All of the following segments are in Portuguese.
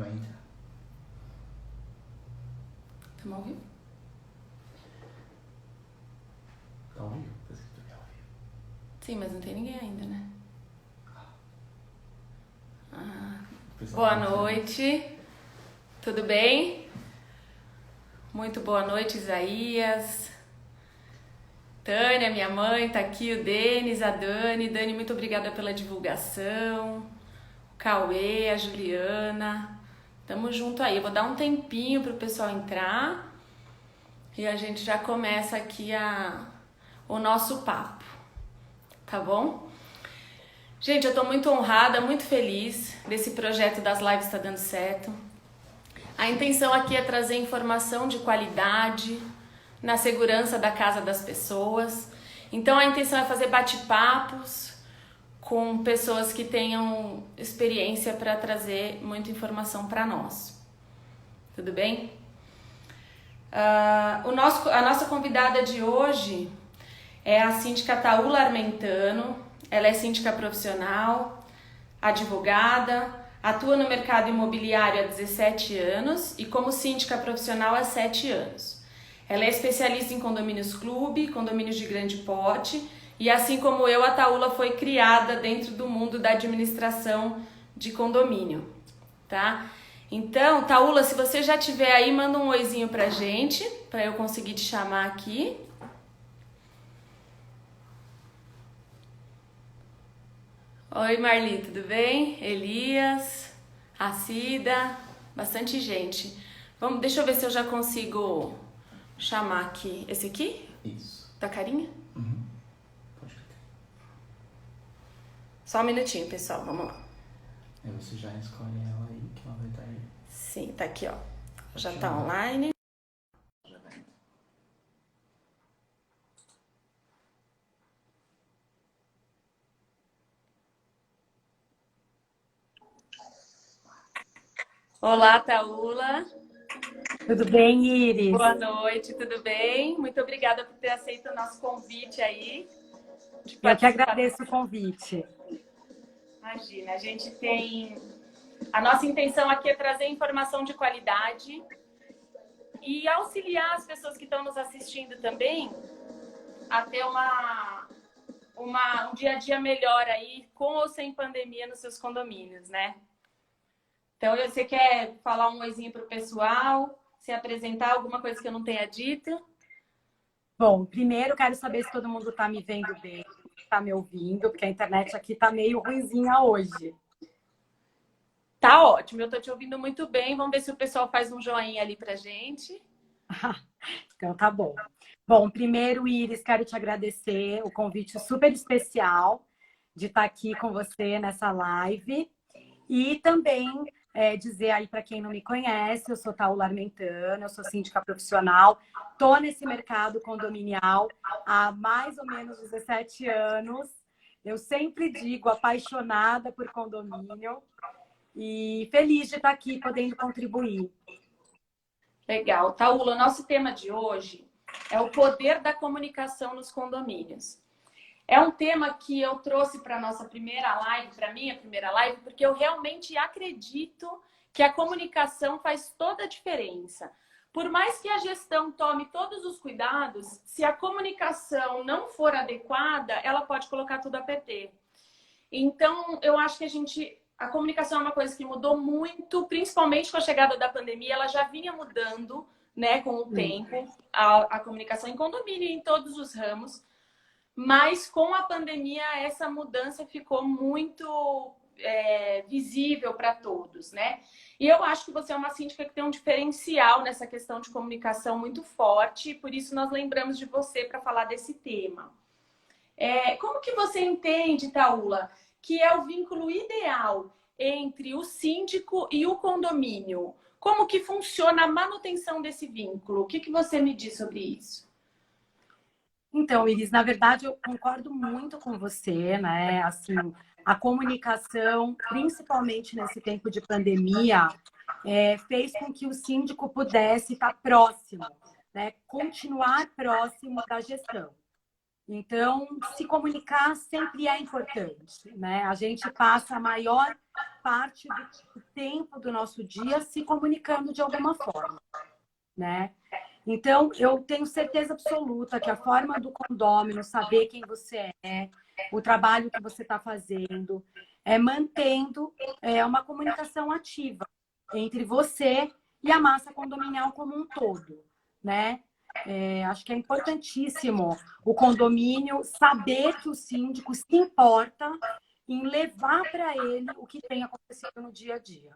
vai entrar. Estamos ao vivo? Tá ao vivo? Tá escrito que é ao vivo. Sim, mas não tem ninguém ainda, né? Pessoal, Boa noite. Tudo bem? Muito boa noite, Isaías. Tânia, minha mãe, tá aqui o Denis, a Dani. Dani, muito obrigada pela divulgação. O Cauê, a Juliana. Tamo junto aí. Eu vou dar um tempinho pro pessoal entrar e a gente já começa aqui o nosso papo. Tá bom? Gente, eu tô muito honrada, muito feliz desse projeto das lives tá dando certo. A intenção aqui é trazer informação de qualidade na segurança da casa das pessoas. Então a intenção é fazer bate-papos com pessoas que tenham experiência para trazer muita informação para nós. Tudo bem? A nossa convidada de hoje é a síndica Taula Armentano. Ela é síndica profissional, advogada, atua no mercado imobiliário há 17 anos e como síndica profissional há 7 anos. Ela é especialista em condomínios clube, condomínios de grande porte e assim como eu, a Taula foi criada dentro do mundo da administração de condomínio, tá? Então, Taula, se você já tiver aí, manda um oizinho pra gente, pra eu conseguir te chamar aqui. Oi, Marli, tudo bem? Elias, a Cida, bastante gente. Deixa eu ver se eu já consigo chamar aqui. Esse aqui? Isso. Da carinha? Uhum. Pode clicar. Só um minutinho, pessoal, vamos lá. Aí você já escolhe ela aí, que ela vai estar aí. Sim, tá aqui, ó. Já tá online. Já vai entrar. Olá, Taula. Tudo bem, Iris? Boa noite, tudo bem? Muito obrigada por ter aceito o nosso convite aí. Eu que agradeço o convite. Imagina, a nossa intenção aqui é trazer informação de qualidade e auxiliar as pessoas que estão nos assistindo também a ter um dia a dia melhor aí, com ou sem pandemia nos seus condomínios, né? Então, você quer falar um oizinho pro pessoal, se apresentar, alguma coisa que eu não tenha dito? Bom, primeiro quero saber se todo mundo está me vendo bem, está me ouvindo, porque a internet aqui está meio ruinzinha hoje. Tá ótimo, eu tô te ouvindo muito bem. Vamos ver se o pessoal faz um joinha ali pra gente. Então tá bom. Bom, primeiro, Iris, quero te agradecer o convite super especial de estar aqui com você nessa live. E também dizer aí para quem não me conhece, eu sou Taula Armentano, eu sou síndica profissional, estou nesse mercado condominial há mais ou menos 17 anos. Eu sempre digo, apaixonada por condomínio e feliz de estar aqui podendo contribuir. Legal. Taula, o nosso tema de hoje é o poder da comunicação nos condomínios. É um tema que eu trouxe para a nossa primeira live, para a minha primeira live, porque eu realmente acredito que a comunicação faz toda a diferença. Por mais que a gestão tome todos os cuidados, se a comunicação não for adequada, ela pode colocar tudo a perder. Então, eu acho que a comunicação é uma coisa que mudou muito, principalmente com a chegada da pandemia. Ela já vinha mudando, né, com o tempo, a comunicação em condomínio e em todos os ramos. Mas com a pandemia, essa mudança ficou muito visível para todos, né? E eu acho que você é uma síndica que tem um diferencial nessa questão de comunicação muito forte, e por isso nós lembramos de você para falar desse tema. Como que você entende, Taula, que é o vínculo ideal entre o síndico e o condomínio? Como que funciona a manutenção desse vínculo? O que você me diz sobre isso? Então, Iris, na verdade, eu concordo muito com você, né? Assim, a comunicação, principalmente nesse tempo de pandemia, fez com que o síndico pudesse estar próximo, né? Continuar próximo da gestão. Então, se comunicar sempre é importante, né? A gente passa a maior parte do tempo do nosso dia se comunicando de alguma forma, né? Então, eu tenho certeza absoluta que a forma do condômino saber quem você é, o trabalho que você está fazendo, mantendo uma comunicação ativa entre você e a massa condominial como um todo, né? Acho que é importantíssimo o condomínio saber que o síndico se importa em levar para ele o que tem acontecido no dia a dia.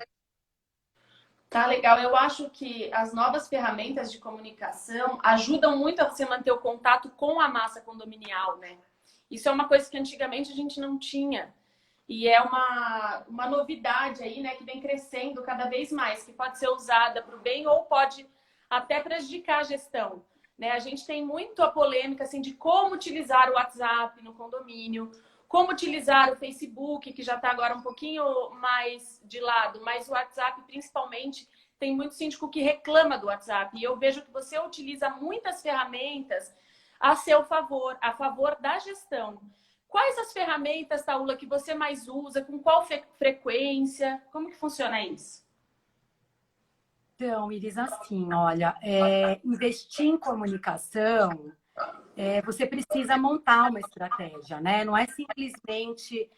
Tá legal. Eu acho que as novas ferramentas de comunicação ajudam muito a você manter o contato com a massa condominial, né? Isso é uma coisa que antigamente a gente não tinha. E é uma novidade aí, né, que vem crescendo cada vez mais, que pode ser usada para o bem ou pode até prejudicar a gestão, né? A gente tem muito a polêmica assim, de como utilizar o WhatsApp no condomínio, como utilizar o Facebook, que já está agora um pouquinho mais de lado, mas o WhatsApp, principalmente, tem muito síndico que reclama do WhatsApp. E eu vejo que você utiliza muitas ferramentas a seu favor, a favor da gestão. Quais as ferramentas, Taula, que você mais usa? Com qual frequência? Como que funciona isso? Então, Iris, assim, olha, investir em comunicação, você precisa montar uma estratégia, né? Não é simplesmente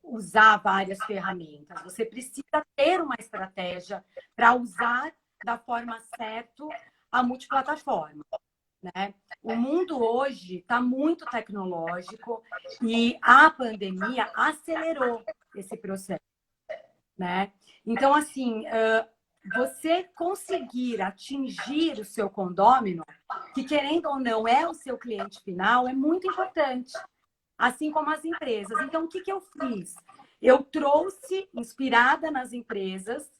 usar várias ferramentas. Você precisa ter uma estratégia para usar da forma certa a multiplataforma, né? O mundo hoje está muito tecnológico e a pandemia acelerou esse processo, né? Então, assim, você conseguir atingir o seu condômino, que querendo ou não é o seu cliente final, é muito importante, assim como as empresas. Então, o que eu fiz? Eu trouxe, inspirada nas empresas,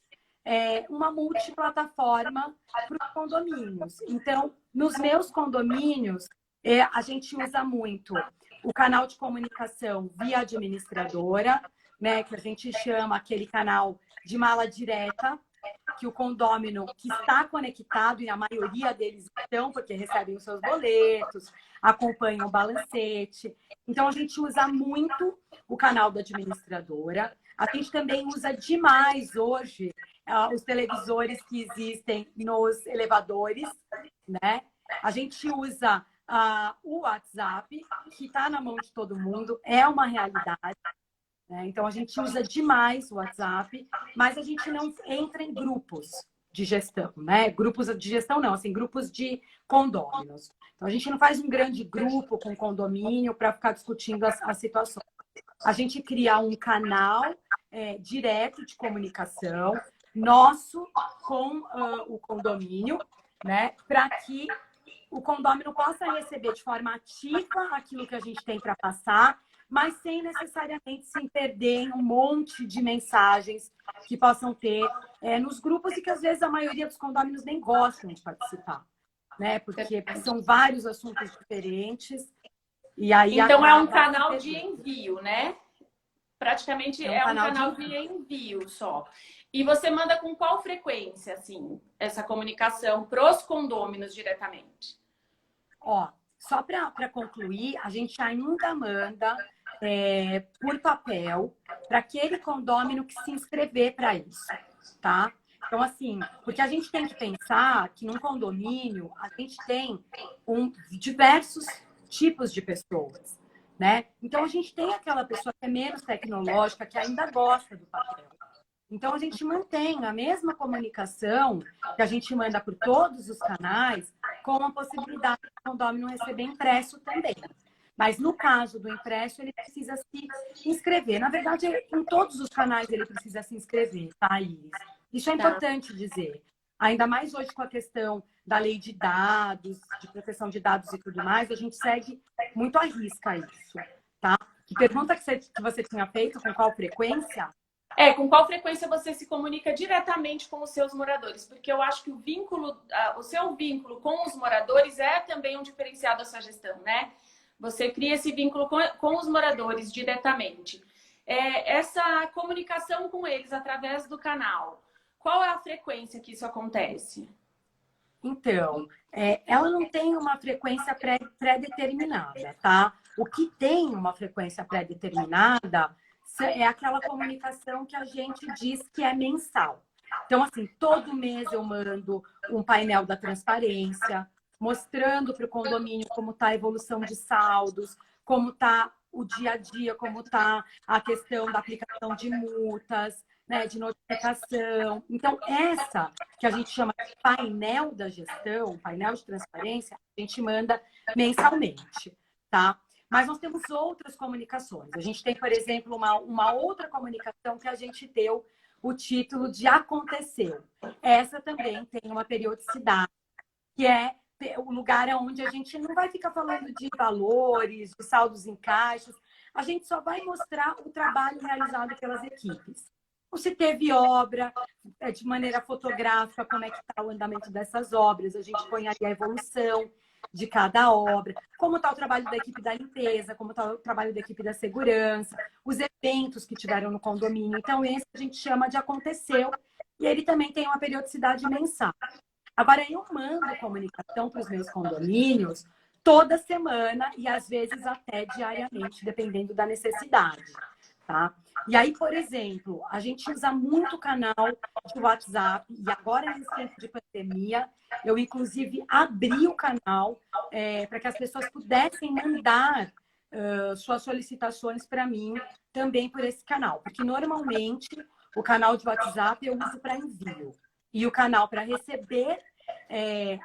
uma multiplataforma para os condomínios. Então, nos meus condomínios, a gente usa muito o canal de comunicação via administradora, né, que a gente chama aquele canal de mala direta, que o condômino que está conectado, e a maioria deles estão, porque recebem os seus boletos, acompanham o balancete. Então, a gente usa muito o canal da administradora. A gente também usa demais hoje os televisores que existem nos elevadores, né? A gente usa o WhatsApp, que está na mão de todo mundo, é uma realidade. Então, a gente usa demais o WhatsApp, mas a gente não entra em grupos de gestão, né? Grupos de gestão não, assim, grupos de condôminos. Então, a gente não faz um grande grupo com condomínio para ficar discutindo as situações. A gente cria um canal direto de comunicação nosso com o condomínio, né? Para que o condômino possa receber de forma ativa aquilo que a gente tem para passar, mas sem necessariamente se perder em um monte de mensagens que possam ter nos grupos e que às vezes a maioria dos condôminos nem gostam de participar, né? Porque são vários assuntos diferentes. E aí então é um canal de envio, né? Praticamente é um canal de envio só. E você manda com qual frequência, assim, essa comunicação para os condôminos diretamente? Ó, só para concluir, a gente ainda manda por papel para aquele condômino que se inscrever para isso, tá? Então, assim, porque a gente tem que pensar que num condomínio a gente tem diversos tipos de pessoas, né? Então, a gente tem aquela pessoa que é menos tecnológica, que ainda gosta do papel. Então, a gente mantém a mesma comunicação que a gente manda por todos os canais, com a possibilidade do condômino receber impresso também. Mas, no caso do impresso, ele precisa se inscrever. Na verdade, em todos os canais ele precisa se inscrever, tá, Iris? Isso é importante dizer. Ainda mais hoje com a questão da lei de dados, de proteção de dados e tudo mais, a gente segue muito à risca isso, tá? Que pergunta que você tinha feito, com qual frequência? Com qual frequência você se comunica diretamente com os seus moradores? Porque eu acho que o seu vínculo com os moradores é também um diferencial da sua gestão, né? Você cria esse vínculo com os moradores diretamente. Essa comunicação com eles através do canal, qual é a frequência que isso acontece? Então, ela não tem uma frequência pré-determinada, tá? O que tem uma frequência pré-determinada é aquela comunicação que a gente diz que é mensal. Então, assim, todo mês eu mando um painel da transparência, mostrando para o condomínio como está a evolução de saldos, como está o dia a dia, como está a questão da aplicação de multas, né, de notificação. Então, essa que a gente chama de painel da gestão, painel de transparência, a gente manda mensalmente, tá? Mas nós temos outras comunicações. A gente tem, por exemplo, uma outra comunicação que a gente deu o título de Aconteceu. Essa também tem uma periodicidade, que é o lugar onde a gente não vai ficar falando de valores, de saldos em caixas, a gente só vai mostrar o trabalho realizado pelas equipes. Ou se teve obra, de maneira fotográfica, como é que está o andamento dessas obras, a gente põe aí a evolução de cada obra, como está o trabalho da equipe da limpeza, como está o trabalho da equipe da segurança, os eventos que tiveram no condomínio. Então, esse a gente chama de Aconteceu, e ele também tem uma periodicidade mensal. Agora, eu mando comunicação para os meus condomínios toda semana e, às vezes, até diariamente, dependendo da necessidade, tá? E aí, por exemplo, a gente usa muito o canal de WhatsApp e agora, nesse tempo de pandemia, eu, inclusive, abri o canal para que as pessoas pudessem mandar suas solicitações para mim também por esse canal. Porque, normalmente, o canal de WhatsApp eu uso para envio. E o canal para receber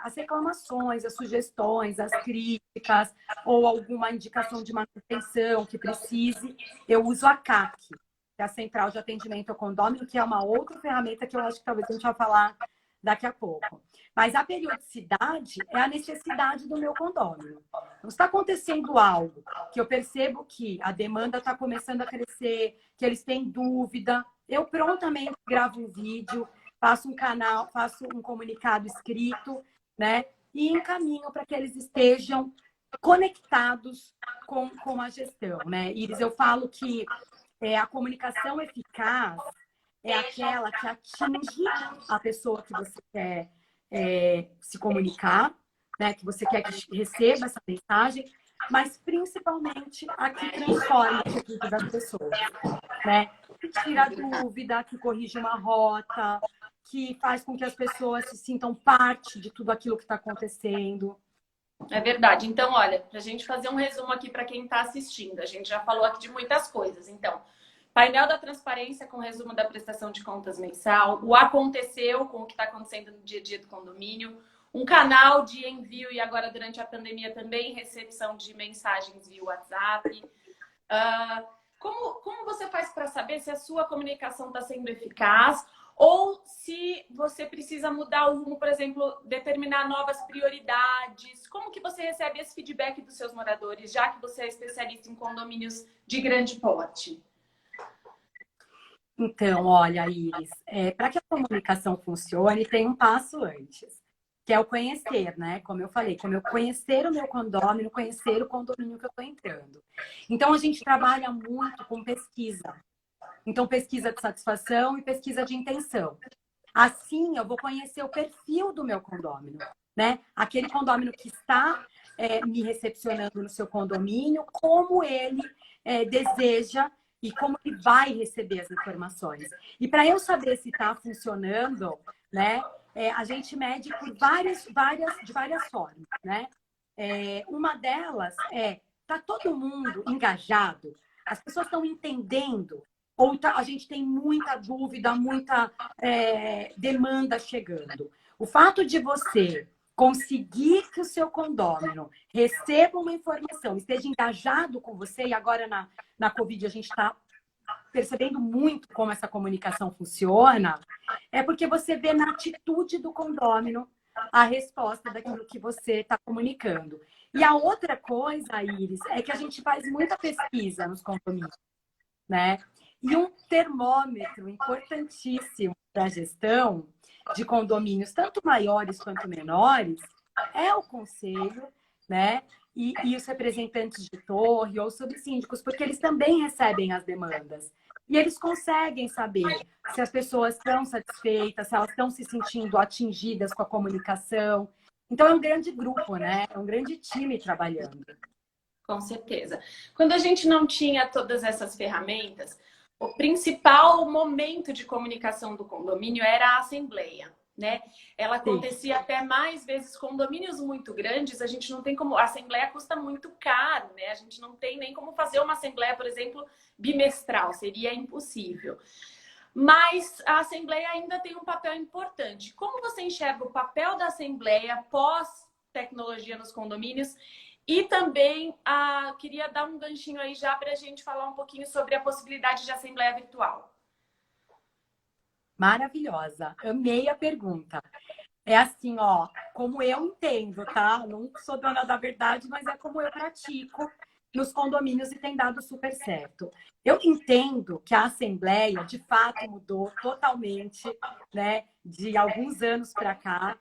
as reclamações, as sugestões, as críticas ou alguma indicação de manutenção que precise, eu uso a CAC, que é a Central de Atendimento ao Condômino, que é uma outra ferramenta que eu acho que talvez a gente vai falar daqui a pouco. Mas a periodicidade é a necessidade do meu condômino. Não está acontecendo algo que eu percebo que a demanda está começando a crescer, que eles têm dúvida, eu prontamente gravo um vídeo, faço um canal, faço um comunicado escrito, né? E encaminho para que eles estejam conectados com a gestão, né? Iris, eu falo que a comunicação eficaz é aquela que atinge a pessoa que você quer se comunicar, né? Que você quer que receba essa mensagem, mas principalmente a que transforma a atitude das pessoas, né? Que tira a dúvida, que corrige uma rota, que faz com que as pessoas se sintam parte de tudo aquilo que está acontecendo. É verdade. Então, olha, para a gente fazer um resumo aqui para quem está assistindo, a gente já falou aqui de muitas coisas. Então, painel da transparência com resumo da prestação de contas mensal, o Aconteceu com o que está acontecendo no dia a dia do condomínio, um canal de envio e agora durante a pandemia também recepção de mensagens via WhatsApp. Como você faz para saber se a sua comunicação está sendo eficaz ou se você precisa mudar o rumo, por exemplo, determinar novas prioridades? Como que você recebe esse feedback dos seus moradores, já que você é especialista em condomínios de grande porte? Então, olha, Iris, para que a comunicação funcione, tem um passo antes, que é o conhecer, né? Como eu falei, como eu conhecer o meu condomínio, conhecer o condomínio que eu estou entrando. Então, a gente trabalha muito com pesquisa. Então, pesquisa de satisfação e pesquisa de intenção. Assim, eu vou conhecer o perfil do meu condômino, né? Aquele condômino que está me recepcionando no seu condomínio, como ele deseja e como ele vai receber as informações. E para eu saber se está funcionando, né? A gente mede por de várias formas, né? Uma delas tá todo mundo engajado? As pessoas estão entendendo? Ou a gente tem muita dúvida, muita demanda chegando. O fato de você conseguir que o seu condômino receba uma informação, esteja engajado com você, e agora na Covid a gente está percebendo muito como essa comunicação funciona, é porque você vê na atitude do condômino a resposta daquilo que você está comunicando. E a outra coisa, Iris, é que a gente faz muita pesquisa nos condomínios, né? E um termômetro importantíssimo para a gestão de condomínios, tanto maiores quanto menores, é o conselho, né? E os representantes de torre ou subsíndicos, porque eles também recebem as demandas. E eles conseguem saber se as pessoas estão satisfeitas, se elas estão se sentindo atingidas com a comunicação. Então, é um grande grupo, né? É um grande time trabalhando. Com certeza. Quando a gente não tinha todas essas ferramentas, o principal momento de comunicação do condomínio era a assembleia, né? Ela acontecia até mais vezes. Condomínios muito grandes, a gente não tem como... A assembleia custa muito caro, né? A gente não tem nem como fazer uma assembleia, por exemplo, bimestral. Seria impossível. Mas a assembleia ainda tem um papel importante. Como você enxerga o papel da assembleia pós-tecnologia nos condomínios? E também queria dar um ganchinho aí já para a gente falar um pouquinho sobre a possibilidade de assembleia virtual. Maravilhosa. Amei a pergunta. É assim, ó, como eu entendo, tá? Não sou dona da verdade, mas é como eu pratico nos condomínios e tem dado super certo. Eu entendo que a Assembleia, de fato, mudou totalmente, né, de alguns anos para cá,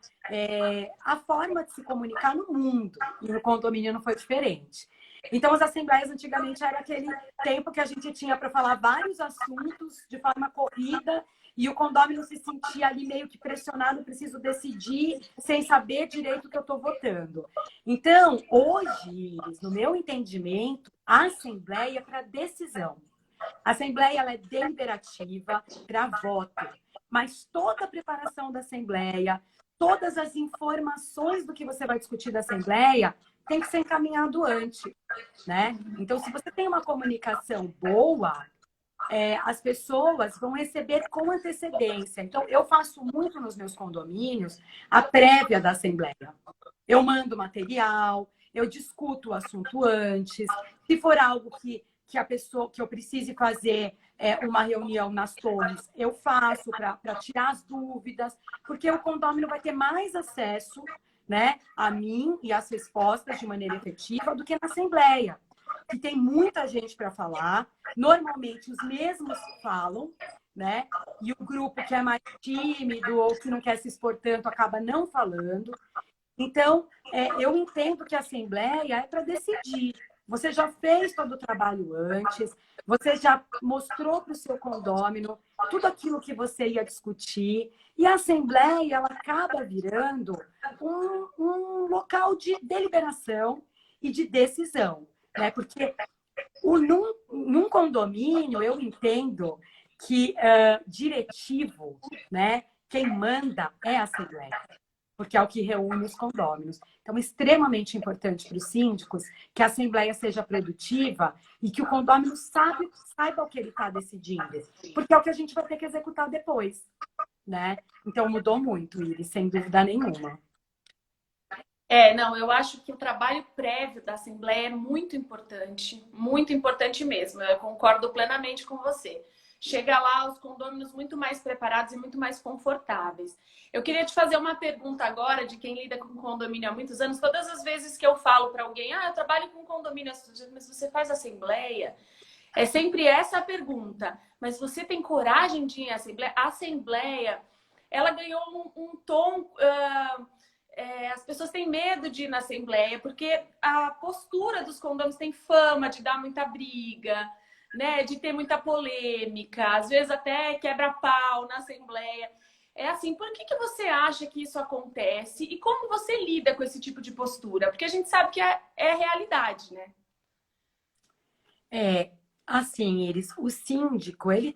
a forma de se comunicar no mundo, e no condomínio não foi diferente. Então, as assembleias antigamente era aquele tempo que a gente tinha para falar vários assuntos de forma corrida e o condômino se sentia ali meio que pressionado, preciso decidir sem saber direito o que eu estou votando. Então, hoje, Iris, no meu entendimento, a assembleia é para decisão. A assembleia ela é deliberativa para voto, mas toda a preparação da assembleia, todas as informações do que você vai discutir da assembleia tem que ser encaminhado antes, né? Então, se você tem uma comunicação boa, as pessoas vão receber com antecedência. Então, eu faço muito nos meus condomínios a prévia da assembleia. Eu mando material, eu discuto o assunto antes. Se for algo que eu precise fazer uma reunião nas torres, eu faço para tirar as dúvidas, porque o condômino vai ter mais acesso, né, a mim e as respostas de maneira efetiva do que na assembleia, que tem muita gente para falar. Normalmente os mesmos falam, né? E o grupo que é mais tímido ou que não quer se expor tanto acaba não falando. Então, eu entendo que a assembleia é para decidir. Você já fez todo o trabalho antes, você já mostrou para o seu condômino tudo aquilo que você ia discutir, e a assembleia ela acaba virando um local de deliberação e de decisão, né? Porque num condomínio eu entendo que diretivo, né? Quem manda é a assembleia, porque é o que reúne os condôminos. Então, é extremamente importante para os síndicos que a assembleia seja produtiva e que o condômino saiba o que ele está decidindo, porque é o que a gente vai ter que executar depois, né? Então, mudou muito, Iris, sem dúvida nenhuma. Não, eu acho que o trabalho prévio da assembleia é muito importante mesmo. Eu concordo plenamente com você. Chega lá os condôminos muito mais preparados e muito mais confortáveis. Eu queria te fazer uma pergunta agora de quem lida com condomínio há muitos anos. Todas as vezes que eu falo para alguém, eu trabalho com condomínio, mas você faz assembleia? É sempre essa a pergunta. Mas você tem coragem de ir à assembleia? A assembleia, ela ganhou um tom... as pessoas têm medo de ir na assembleia porque a postura dos condôminos tem fama de dar muita briga, né, de ter muita polêmica, às vezes até quebra-pau na assembleia. É assim, por que você acha que isso acontece e como você lida com esse tipo de postura? Porque a gente sabe que é realidade, né? Assim, Iris, o síndico, ele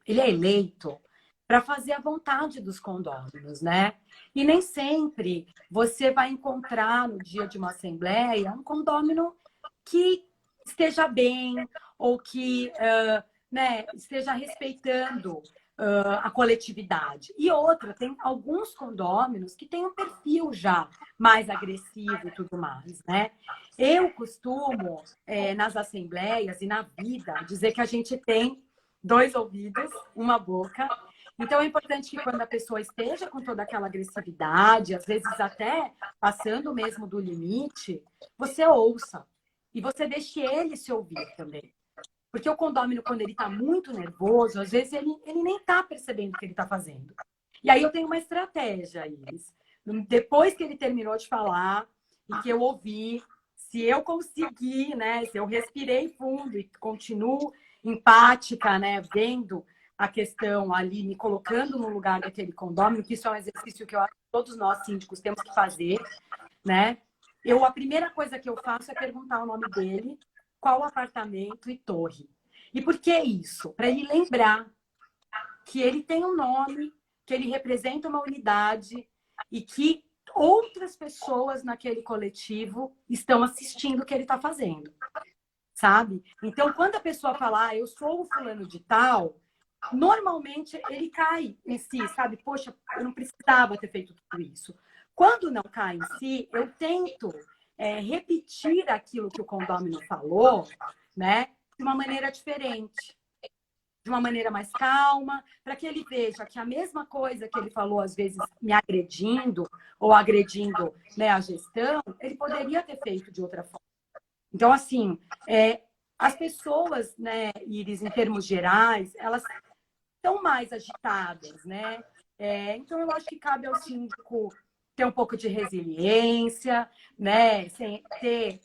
é eleito para fazer a vontade dos condôminos, né? E nem sempre você vai encontrar no dia de uma assembleia um condômino que esteja bem ou que né, esteja respeitando a coletividade. E outra, tem alguns condôminos que têm um perfil já mais agressivo e tudo mais, né? Eu costumo, nas assembleias e na vida, dizer que a gente tem 2 ouvidos, uma boca. Então, é importante que quando a pessoa esteja com toda aquela agressividade, às vezes até passando mesmo do limite, você ouça. E você deixe ele se ouvir também. Porque o condômino, quando ele está muito nervoso, às vezes ele nem está percebendo o que ele está fazendo. E aí eu tenho uma estratégia, Iris. Depois que ele terminou de falar e que eu ouvi, se eu conseguir, né, se eu respirei fundo e continuo empática, né, vendo a questão ali, me colocando no lugar daquele condômino, que isso é um exercício que eu acho que todos nós síndicos temos que fazer, né? A primeira coisa que eu faço é perguntar o nome dele, qual apartamento e torre. E por que isso? Para ele lembrar que ele tem um nome, que ele representa uma unidade e que outras pessoas naquele coletivo estão assistindo o que ele está fazendo, sabe? Então, quando a pessoa fala, eu sou o fulano de tal, normalmente ele cai em si, sabe? Poxa, eu não precisava ter feito tudo isso. Quando não cai em si, eu tento repetir aquilo que o condômino falou, né? De uma maneira diferente, de uma maneira mais calma, para que ele veja que a mesma coisa que ele falou, às vezes me agredindo ou agredindo, né, a gestão, ele poderia ter feito de outra forma. Então, assim, as pessoas, né, Iris, em termos gerais, elas estão mais agitadas, né? Então, eu acho que cabe ao síndico ter um pouco de resiliência, né? Sem ter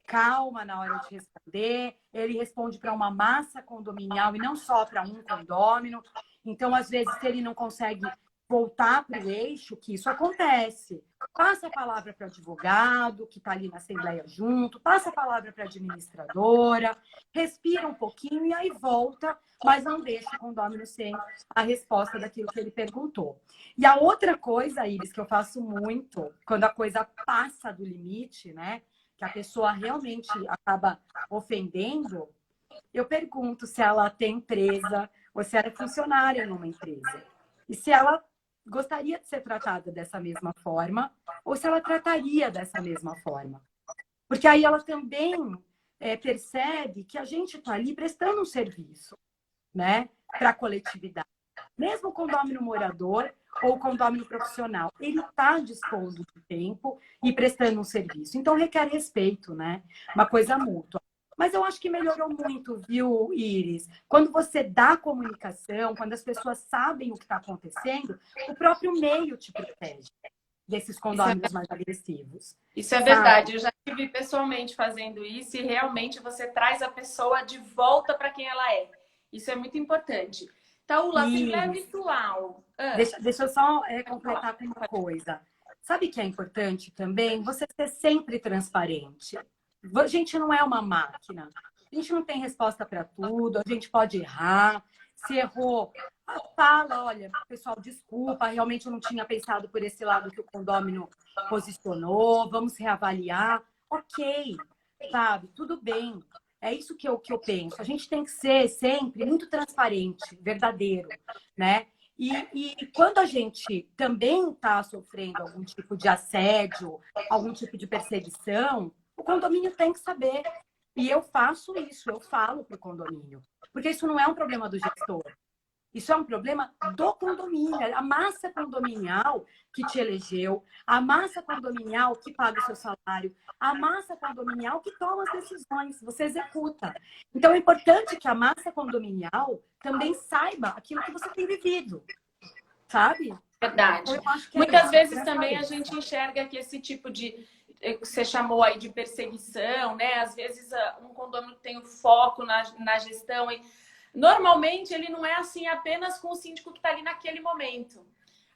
calma na hora de responder. Ele responde para uma massa condominial e não só para um condômino. Então, às vezes, se ele não consegue voltar para o eixo, que isso acontece. Passa a palavra para o advogado, que está ali na assembleia junto, passa a palavra para a administradora, respira um pouquinho e aí volta, mas não deixa o condômino sem a resposta daquilo que ele perguntou. E a outra coisa, Iris, que eu faço muito, quando a coisa passa do limite, né, que a pessoa realmente acaba ofendendo, eu pergunto se ela tem empresa ou se ela é funcionária numa empresa. E se ela gostaria de ser tratada dessa mesma forma ou se ela trataria dessa mesma forma. Porque aí ela também percebe que a gente está ali prestando um serviço, né, para a coletividade. Mesmo o condômino morador ou o condômino profissional, ele está dispondo de tempo e prestando um serviço. Então, requer respeito, né? Uma coisa mútua. Mas eu acho que melhorou muito, viu, Iris? Quando você dá comunicação, quando as pessoas sabem o que está acontecendo, o próprio meio te protege desses condôminos mais agressivos. Isso é verdade. Eu já estive pessoalmente fazendo isso e realmente você traz a pessoa de volta para quem ela é. Isso é muito importante. Taula, assembleia virtual. Deixa eu só completar com uma coisa. Sabe o que é importante também? Você ser sempre transparente. A gente não é uma máquina. A gente não tem resposta para tudo. A gente pode errar. Se errou, fala, olha, pessoal, desculpa, realmente eu não tinha pensado por esse lado que o condômino posicionou. Vamos reavaliar. Ok, sabe? Tudo bem. É isso que eu penso. A gente tem que ser sempre muito transparente, verdadeiro, né? E quando a gente também está sofrendo algum tipo de assédio, algum tipo de perseguição, o condomínio tem que saber. E eu faço isso, eu falo para o condomínio. Porque isso não é um problema do gestor. Isso é um problema do condomínio, a massa condominial que te elegeu, a massa condominial que paga o seu salário, a massa condominial que toma as decisões, você executa. Então, é importante que a massa condominial também saiba aquilo que você tem vivido, sabe? Verdade. Então, eu acho que muitas vezes também a gente enxerga que esse tipo de, você chamou aí de perseguição, né? Às vezes um condomínio tem o foco na gestão e normalmente ele não é assim apenas com o síndico que está ali naquele momento.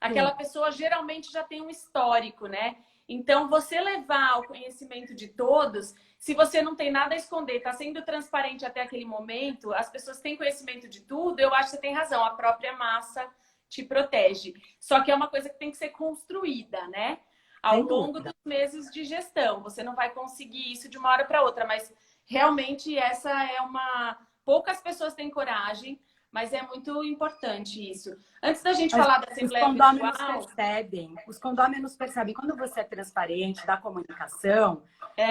Aquela pessoa geralmente já tem um histórico, né? Então, você levar ao conhecimento de todos, se você não tem nada a esconder, está sendo transparente até aquele momento, as pessoas têm conhecimento de tudo, eu acho que você tem razão, a própria massa te protege. Só que é uma coisa que tem que ser construída, né? Ao longo dos meses de gestão. Você não vai conseguir isso de uma hora para outra, mas realmente essa é uma... Poucas pessoas têm coragem, mas é muito importante isso. Antes da gente falar da assembleia virtual... Os condôminos percebem. Quando você é transparente, dá comunicação,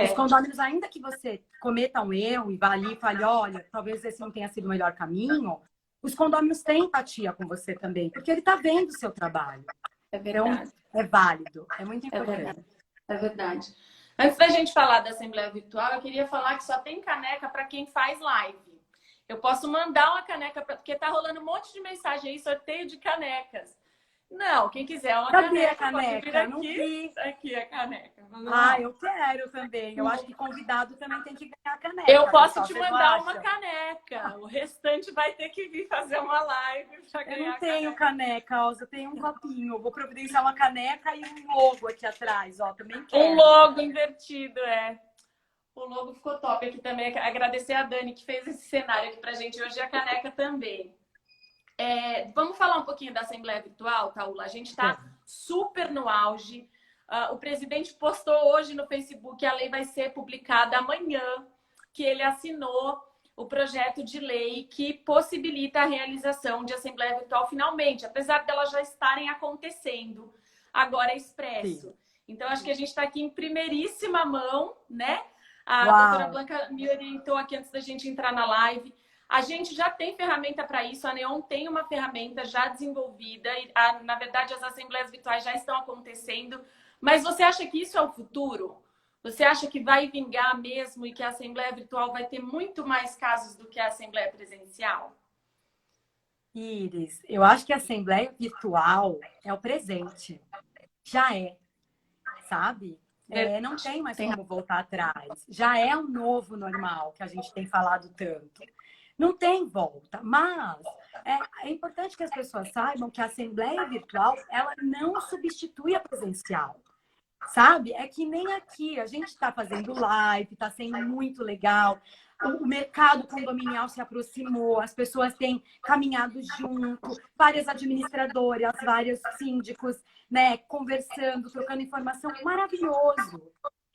os condôminos, ainda que você cometa um erro e vá ali e fale, olha, talvez esse não tenha sido o melhor caminho, os condôminos têm empatia com você também, porque ele está vendo o seu trabalho. É verdade. Então, é válido, é muito importante. É verdade. Antes da gente falar da assembleia virtual, eu queria falar que só tem caneca para quem faz live. Eu posso mandar uma caneca, porque tá rolando um monte de mensagem aí, sorteio de canecas. Não, quem quiser uma caneca, pode vir aqui. Aqui a caneca. Eu quero também. Eu acho que convidado também tem que ganhar caneca. Eu posso te mandar uma caneca. O restante vai ter que vir fazer uma live para ganhar. Eu não tenho caneca, Elza. Eu tenho um copinho. Eu vou providenciar uma caneca e um logo aqui atrás, ó. Também quero. Um logo invertido, O logo ficou top aqui também. Agradecer a Dani que fez esse cenário aqui pra gente hoje e a caneca também. Vamos falar um pouquinho da Assembleia Virtual, Taula? A gente está super no auge. O presidente postou hoje no Facebook, a lei vai ser publicada amanhã, que ele assinou o projeto de lei que possibilita a realização de Assembleia Virtual finalmente, apesar delas já estarem acontecendo agora expresso. Sim. Então, acho que a gente está aqui em primeiríssima mão, né? A doutora Blanca me orientou aqui antes da gente entrar na live. A gente já tem ferramenta para isso, a Neon tem uma ferramenta já desenvolvida, e, na verdade as assembleias virtuais já estão acontecendo, mas você acha que isso é o futuro? Você acha que vai vingar mesmo e que a assembleia virtual vai ter muito mais casos do que a assembleia presencial? Iris, eu acho que a assembleia virtual é o presente, já é, sabe? Não tem mais como voltar atrás, já é um novo normal que a gente tem falado tanto. Não tem volta, mas é importante que as pessoas saibam que a assembleia virtual, ela não substitui a presencial, sabe? É que nem aqui, a gente está fazendo live, está sendo muito legal, o mercado condominial se aproximou, as pessoas têm caminhado junto, várias administradoras, vários síndicos, né, conversando, trocando informação, maravilhoso.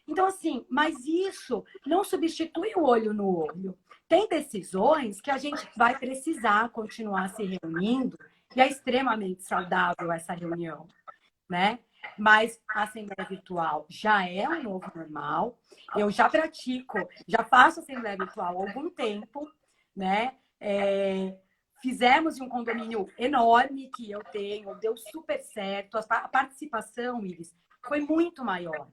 Então, assim, mas isso não substitui o olho no olho. Tem decisões que a gente vai precisar continuar se reunindo e é extremamente saudável essa reunião, né? Mas a Assembleia Virtual já é um novo normal. Eu já pratico, já faço Assembleia Virtual há algum tempo, né? Fizemos um condomínio enorme que eu tenho, deu super certo. A participação, Iris, foi muito maior.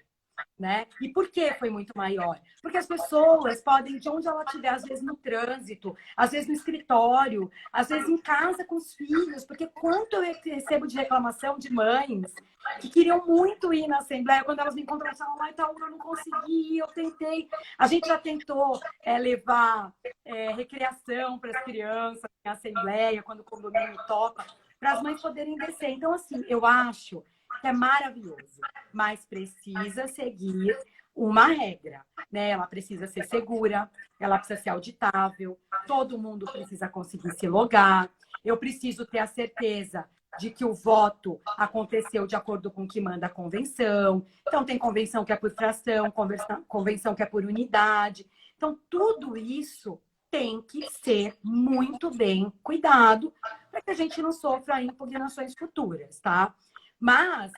Né? E por que foi muito maior? Porque as pessoas podem, de onde ela estiver, às vezes no trânsito, às vezes no escritório, às vezes em casa com os filhos, porque quanto eu recebo de reclamação de mães que queriam muito ir na Assembleia, quando elas me encontram e falam, ai, Taula, eu não consegui, eu tentei. A gente já tentou levar recreação para as crianças em Assembleia, quando o condomínio toca, para as mães poderem descer. Então, assim, eu acho que é maravilhoso, mas precisa seguir uma regra, né? Ela precisa ser segura, ela precisa ser auditável, todo mundo precisa conseguir se logar, eu preciso ter a certeza de que o voto aconteceu de acordo com o que manda a convenção. Então, tem convenção que é por fração, convenção que é por unidade. Então, tudo isso tem que ser muito bem cuidado para que a gente não sofra impugnações futuras, tá? Mas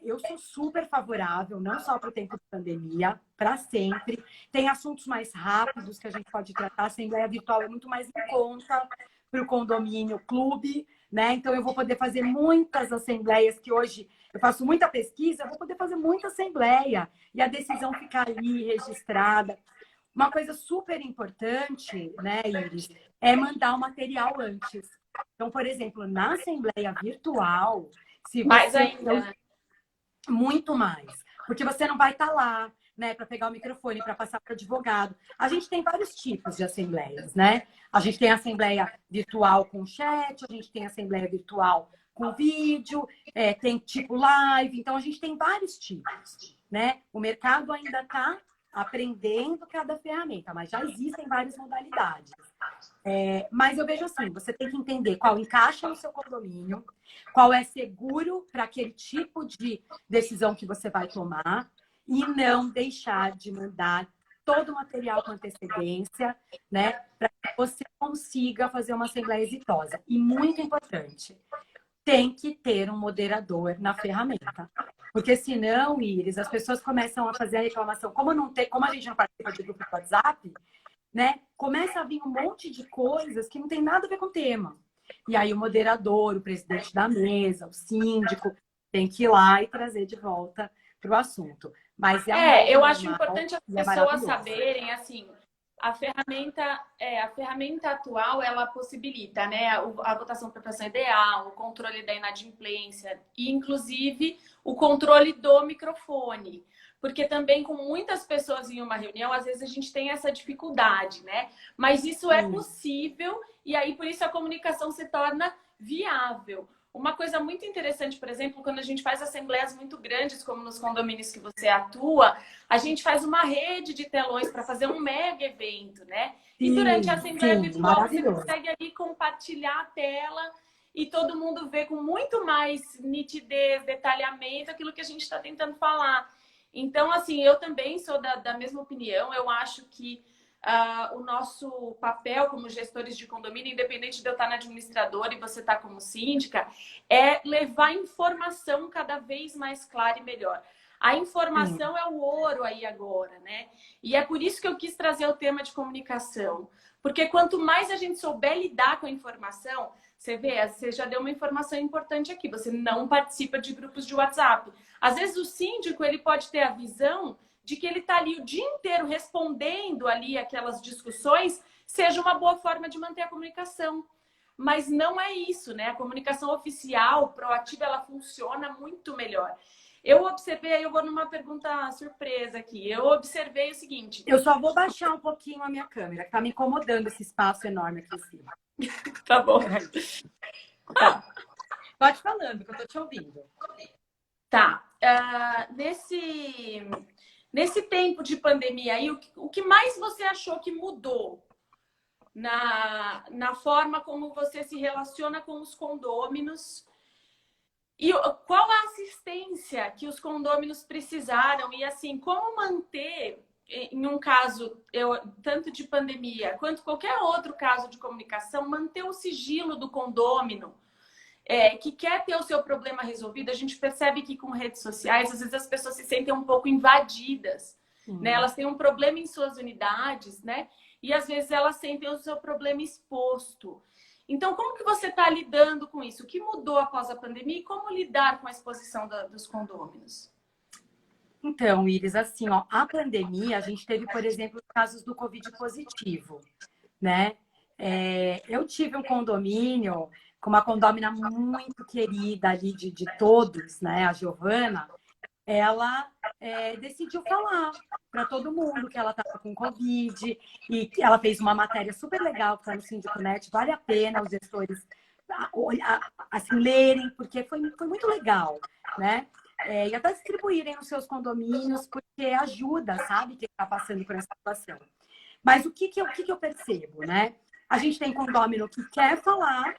eu sou super favorável, não só para o tempo de pandemia, para sempre. Tem assuntos mais rápidos que a gente pode tratar. A Assembleia Virtual é muito mais em conta para o condomínio clube, né? Então, eu vou poder fazer muitas assembleias que hoje eu faço muita pesquisa, eu vou poder fazer muita assembleia e a decisão ficar ali registrada. Uma coisa super importante, né, Iris, é mandar o material antes. Então, por exemplo, na Assembleia Virtual, se você... Mais ainda, né? Muito mais. Porque você não vai estar lá, né, para pegar o microfone, para passar para o advogado. A gente tem vários tipos de assembleias, né? A gente tem assembleia virtual com chat, a gente tem assembleia virtual com vídeo, tem tipo live. Então, a gente tem vários tipos, né? O mercado ainda está aprendendo cada ferramenta, mas já existem várias modalidades. Mas eu vejo assim, você tem que entender qual encaixa no seu condomínio, qual é seguro para aquele tipo de decisão que você vai tomar e não deixar de mandar todo o material com antecedência, né, para que você consiga fazer uma assembleia exitosa. E muito importante, tem que ter um moderador na ferramenta. Porque senão, Iris, as pessoas começam a fazer a reclamação. Como a gente não participa de grupo de WhatsApp, né? Começa a vir um monte de coisas que não tem nada a ver com o tema. E aí o moderador, o presidente da mesa, o síndico, tem que ir lá e trazer de volta para o assunto. Mas eu acho importante as pessoas saberem, assim, a ferramenta atual, ela possibilita, né, a votação por pressão ideal, o controle da inadimplência e, inclusive, o controle do microfone. Porque também com muitas pessoas em uma reunião, às vezes a gente tem essa dificuldade, né? Mas isso é possível e aí por isso a comunicação se torna viável. uma coisa muito interessante, por exemplo, quando a gente faz assembleias muito grandes, como nos condomínios que você atua, a gente faz uma rede de telões para fazer um mega evento, né? E durante a assembleia virtual, você consegue ali compartilhar a tela e todo mundo vê com muito mais nitidez, detalhamento, aquilo que a gente está tentando falar. Então, assim, eu também sou da mesma opinião. Eu acho que o nosso papel como gestores de condomínio, independente de eu estar na administradora e você estar como síndica, é levar informação cada vez mais clara e melhor. A informação é o ouro aí agora, né? E é por isso que eu quis trazer o tema de comunicação. Porque quanto mais a gente souber lidar com a informação, você vê, você já deu uma informação importante aqui, você não participa de grupos de WhatsApp. Às vezes o síndico, ele pode ter a visão de que ele está ali o dia inteiro respondendo ali aquelas discussões, seja uma boa forma de manter a comunicação. Mas não é isso, né? A comunicação oficial, proativa, ela funciona muito melhor. Eu observei, eu vou numa pergunta surpresa aqui. Eu observei o seguinte. Eu só vou baixar um pouquinho a minha câmera, que tá me incomodando esse espaço enorme aqui em cima. Tá bom. Tá. Pode falando, que eu tô te ouvindo. Tá. Nesse tempo de pandemia aí, o que mais você achou que mudou na forma como você se relaciona com os condôminos? E qual a assistência que os condôminos precisaram? E assim, como manter, em um caso tanto de pandemia quanto qualquer outro caso de comunicação, manter o sigilo do condômino que quer ter o seu problema resolvido? A gente percebe que com redes sociais, às vezes as pessoas se sentem um pouco invadidas, né? Elas têm um problema em suas unidades, né? E às vezes elas sentem o seu problema exposto. Então, como que você está lidando com isso? O que mudou após a pandemia e como lidar com a exposição dos condôminos? Então, Iris, assim, ó, a pandemia, a gente teve, por exemplo, casos do Covid positivo, né? Eu tive um condomínio com uma condômina muito querida ali de todos, né? A Giovana, ela decidiu falar para todo mundo que ela estava com Covid e ela fez uma matéria super legal que está no Síndico.net, vale a pena os gestores assim, lerem, porque foi muito legal, né? E até distribuírem nos seus condomínios, porque ajuda, sabe, quem está passando por essa situação. Mas o que eu percebo, né? A gente tem condômino que quer falar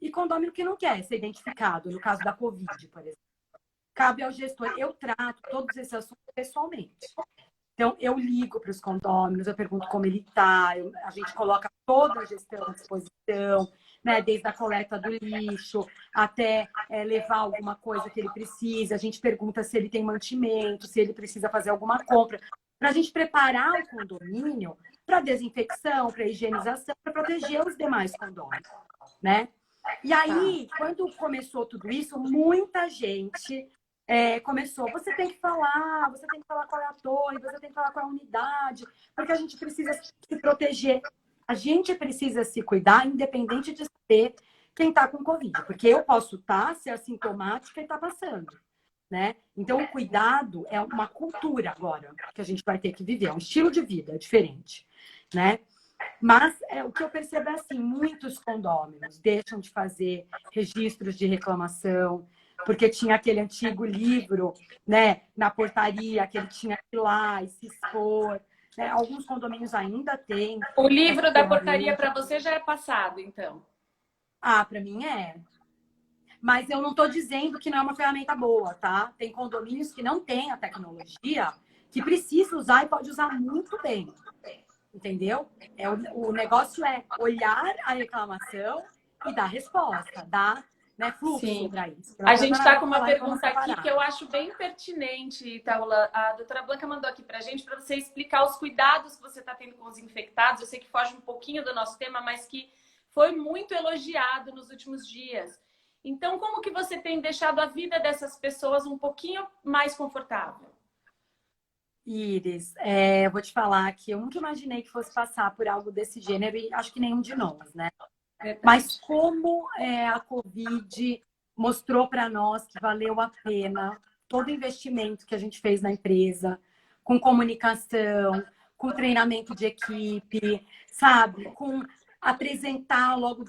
e condômino que não quer ser identificado, no caso da Covid, por exemplo. Cabe ao gestor. Eu trato todos esses assuntos pessoalmente. Então, eu ligo para os condôminos, eu pergunto como ele está, a gente coloca toda a gestão à disposição, né? Desde a coleta do lixo até levar alguma coisa que ele precisa. A gente pergunta se ele tem mantimento, se ele precisa fazer alguma compra, para a gente preparar o condomínio para desinfecção, para higienização, para proteger os demais condôminos, né? E aí, quando começou tudo isso, muita gente começou, você tem que falar qual é a torre, você tem que falar qual é a unidade, porque a gente precisa se proteger. A gente precisa se cuidar, independente de saber quem está com Covid, porque eu posso ser assintomática e estar passando, né? Então, o cuidado é uma cultura agora que a gente vai ter que viver, é um estilo de vida diferente, né? Mas o que eu percebo é assim, muitos condôminos deixam de fazer registros de reclamação, porque tinha aquele antigo livro, né, na portaria, que ele tinha que ir lá e se expor. Né? Alguns condomínios ainda têm. O livro da portaria para você já é passado, então? Para mim é. Mas eu não estou dizendo que não é uma ferramenta boa, tá? Tem condomínios que não têm a tecnologia, que precisa usar e pode usar muito bem. Entendeu? O negócio é olhar a reclamação e dar resposta, dar fluxo para isso. A gente está com uma pergunta aqui que eu acho bem pertinente, Taula. A doutora Blanca mandou aqui para a gente para você explicar os cuidados que você está tendo com os infectados. Eu sei que foge um pouquinho do nosso tema, mas que foi muito elogiado nos últimos dias. Então, como que você tem deixado a vida dessas pessoas um pouquinho mais confortável? Iris, eu vou te falar que eu nunca imaginei que fosse passar por algo desse gênero e acho que nenhum de nós, né? Mas como a Covid mostrou para nós que valeu a pena todo o investimento que a gente fez na empresa, com comunicação, com treinamento de equipe, sabe? Com apresentar logo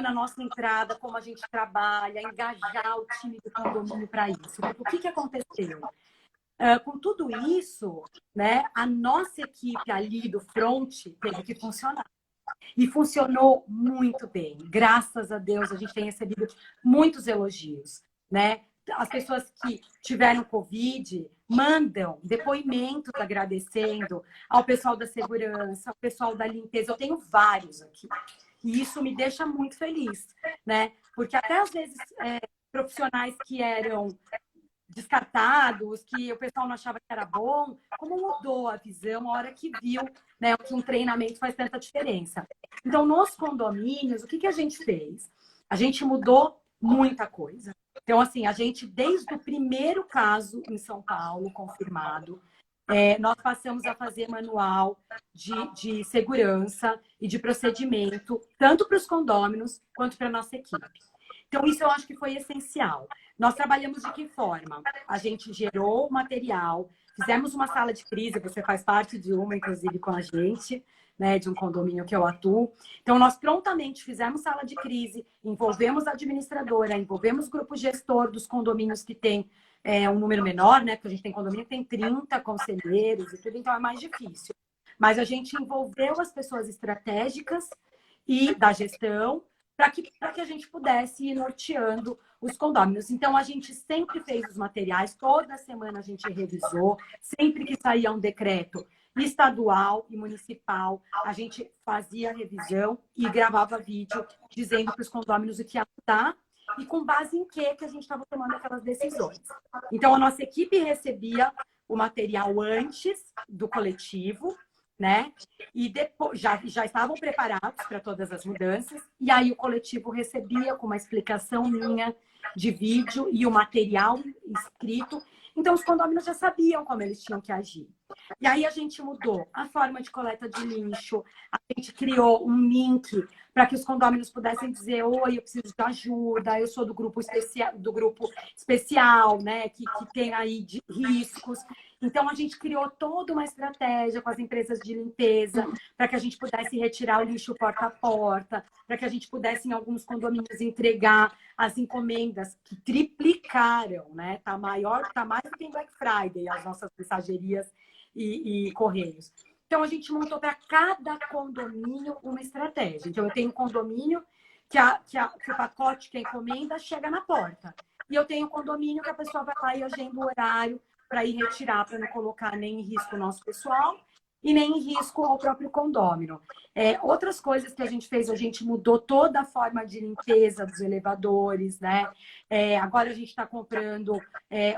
na nossa entrada como a gente trabalha, engajar o time do condomínio para isso. O que aconteceu? Com tudo isso, né, a nossa equipe ali do front teve que funcionar. E funcionou muito bem. Graças a Deus, a gente tem recebido muitos elogios, né? As pessoas que tiveram Covid mandam depoimentos agradecendo ao pessoal da segurança, ao pessoal da limpeza. Eu tenho vários aqui. E isso me deixa muito feliz, né? Porque até às vezes profissionais que eram descartados, que o pessoal não achava que era bom, como mudou a visão a hora que viu, né, que um treinamento faz tanta diferença. Então, nos condomínios, o que a gente fez? A gente mudou muita coisa. Então, assim, a gente, desde o primeiro caso em São Paulo, confirmado, nós passamos a fazer manual de segurança e de procedimento, tanto para os condôminos quanto para a nossa equipe. Então, isso eu acho que foi essencial. Nós trabalhamos de que forma? A gente gerou material, fizemos uma sala de crise, você faz parte de uma, inclusive, com a gente, né, de um condomínio que eu atuo. Então, nós prontamente fizemos sala de crise, envolvemos a administradora, envolvemos o grupo gestor dos condomínios que tem um número menor, né, porque a gente tem condomínio que tem 30 conselheiros e tudo, então é mais difícil. Mas a gente envolveu as pessoas estratégicas e da gestão, para que a gente pudesse ir norteando os condôminos. Então, a gente sempre fez os materiais, toda semana a gente revisou, sempre que saía um decreto estadual e municipal, a gente fazia a revisão e gravava vídeo dizendo para os condôminos o que ia mudar e com base em que a gente estava tomando aquelas decisões. Então, a nossa equipe recebia o material antes do coletivo, né? E depois já estavam preparados para todas as mudanças, e aí o coletivo recebia com uma explicação minha de vídeo e o material escrito. Então, os condôminos já sabiam como eles tinham que agir. E aí a gente mudou a forma de coleta de lixo, a gente criou um link para que os condôminos pudessem dizer: oi, eu preciso de ajuda, eu sou do grupo especial, né, que tem aí de riscos. Então, a gente criou toda uma estratégia com as empresas de limpeza para que a gente pudesse retirar o lixo porta a porta, para que a gente pudesse, em alguns condomínios, entregar as encomendas que triplicaram, né? Tá mais do que em Black Friday, as nossas mensagerias e correios. Então, a gente montou para cada condomínio uma estratégia. Então, eu tenho um condomínio que o pacote, que a encomenda, chega na porta. E eu tenho um condomínio que a pessoa vai lá e agenda o horário para ir retirar, para não colocar nem em risco o nosso pessoal e nem em risco ao próprio condômino. Outras coisas que a gente fez, a gente mudou toda a forma de limpeza dos elevadores, né? Agora a gente está comprando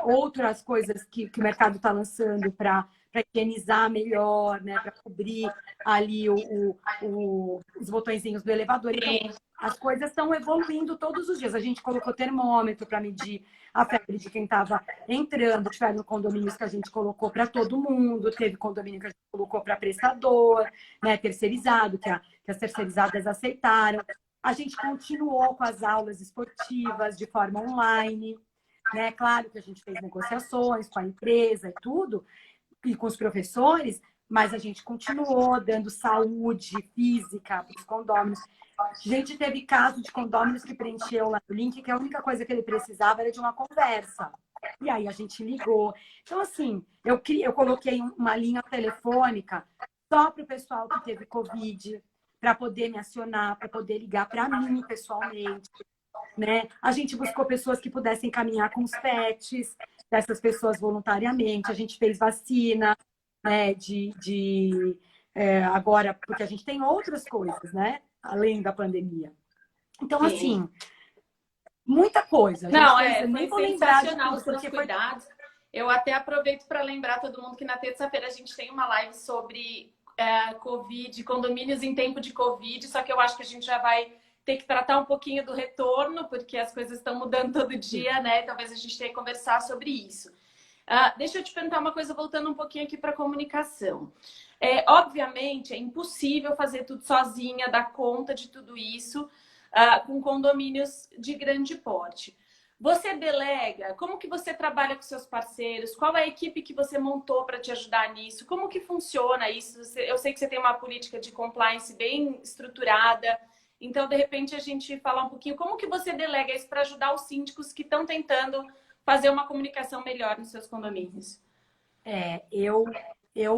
outras coisas que o mercado está lançando para higienizar melhor, né? Para cobrir ali os botõezinhos do elevador. Então, as coisas estão evoluindo todos os dias. A gente colocou termômetro para medir a febre de quem estava entrando. Tiveram condomínios que a gente colocou para todo mundo. Teve condomínio que a gente colocou para prestador, né, terceirizado, que as terceirizadas aceitaram. A gente continuou com as aulas esportivas de forma online. Né? Claro que a gente fez negociações com a empresa e tudo, e com os professores, mas a gente continuou dando saúde física para os condôminos. A gente teve caso de condôminos que preencheu lá no link, que a única coisa que ele precisava era de uma conversa. E aí a gente ligou. Então, assim, eu coloquei uma linha telefônica só para o pessoal que teve Covid, para poder me acionar, para poder ligar para mim pessoalmente. Né? A gente buscou pessoas que pudessem caminhar com os pets dessas pessoas voluntariamente. A gente fez vacina, né, agora, porque a gente tem outras coisas, né? Além da pandemia. Então, assim, muita coisa. Não, foi sensacional os seus cuidados. Eu até aproveito para lembrar todo mundo que na terça-feira a gente tem uma live sobre Covid, condomínios em tempo de Covid, só que eu acho que a gente já vai ter que tratar um pouquinho do retorno, porque as coisas estão mudando todo dia, né? Talvez a gente tenha que conversar sobre isso. Deixa eu te perguntar uma coisa, voltando um pouquinho aqui para a comunicação. Obviamente, é impossível fazer tudo sozinha, dar conta de tudo isso com condomínios de grande porte. Você delega? Como que você trabalha com seus parceiros? Qual é a equipe que você montou para te ajudar nisso? Como que funciona isso? Eu sei que você tem uma política de compliance bem estruturada. Então, de repente, a gente fala um pouquinho como que você delega isso para ajudar os síndicos que estão tentando fazer uma comunicação melhor nos seus condomínios.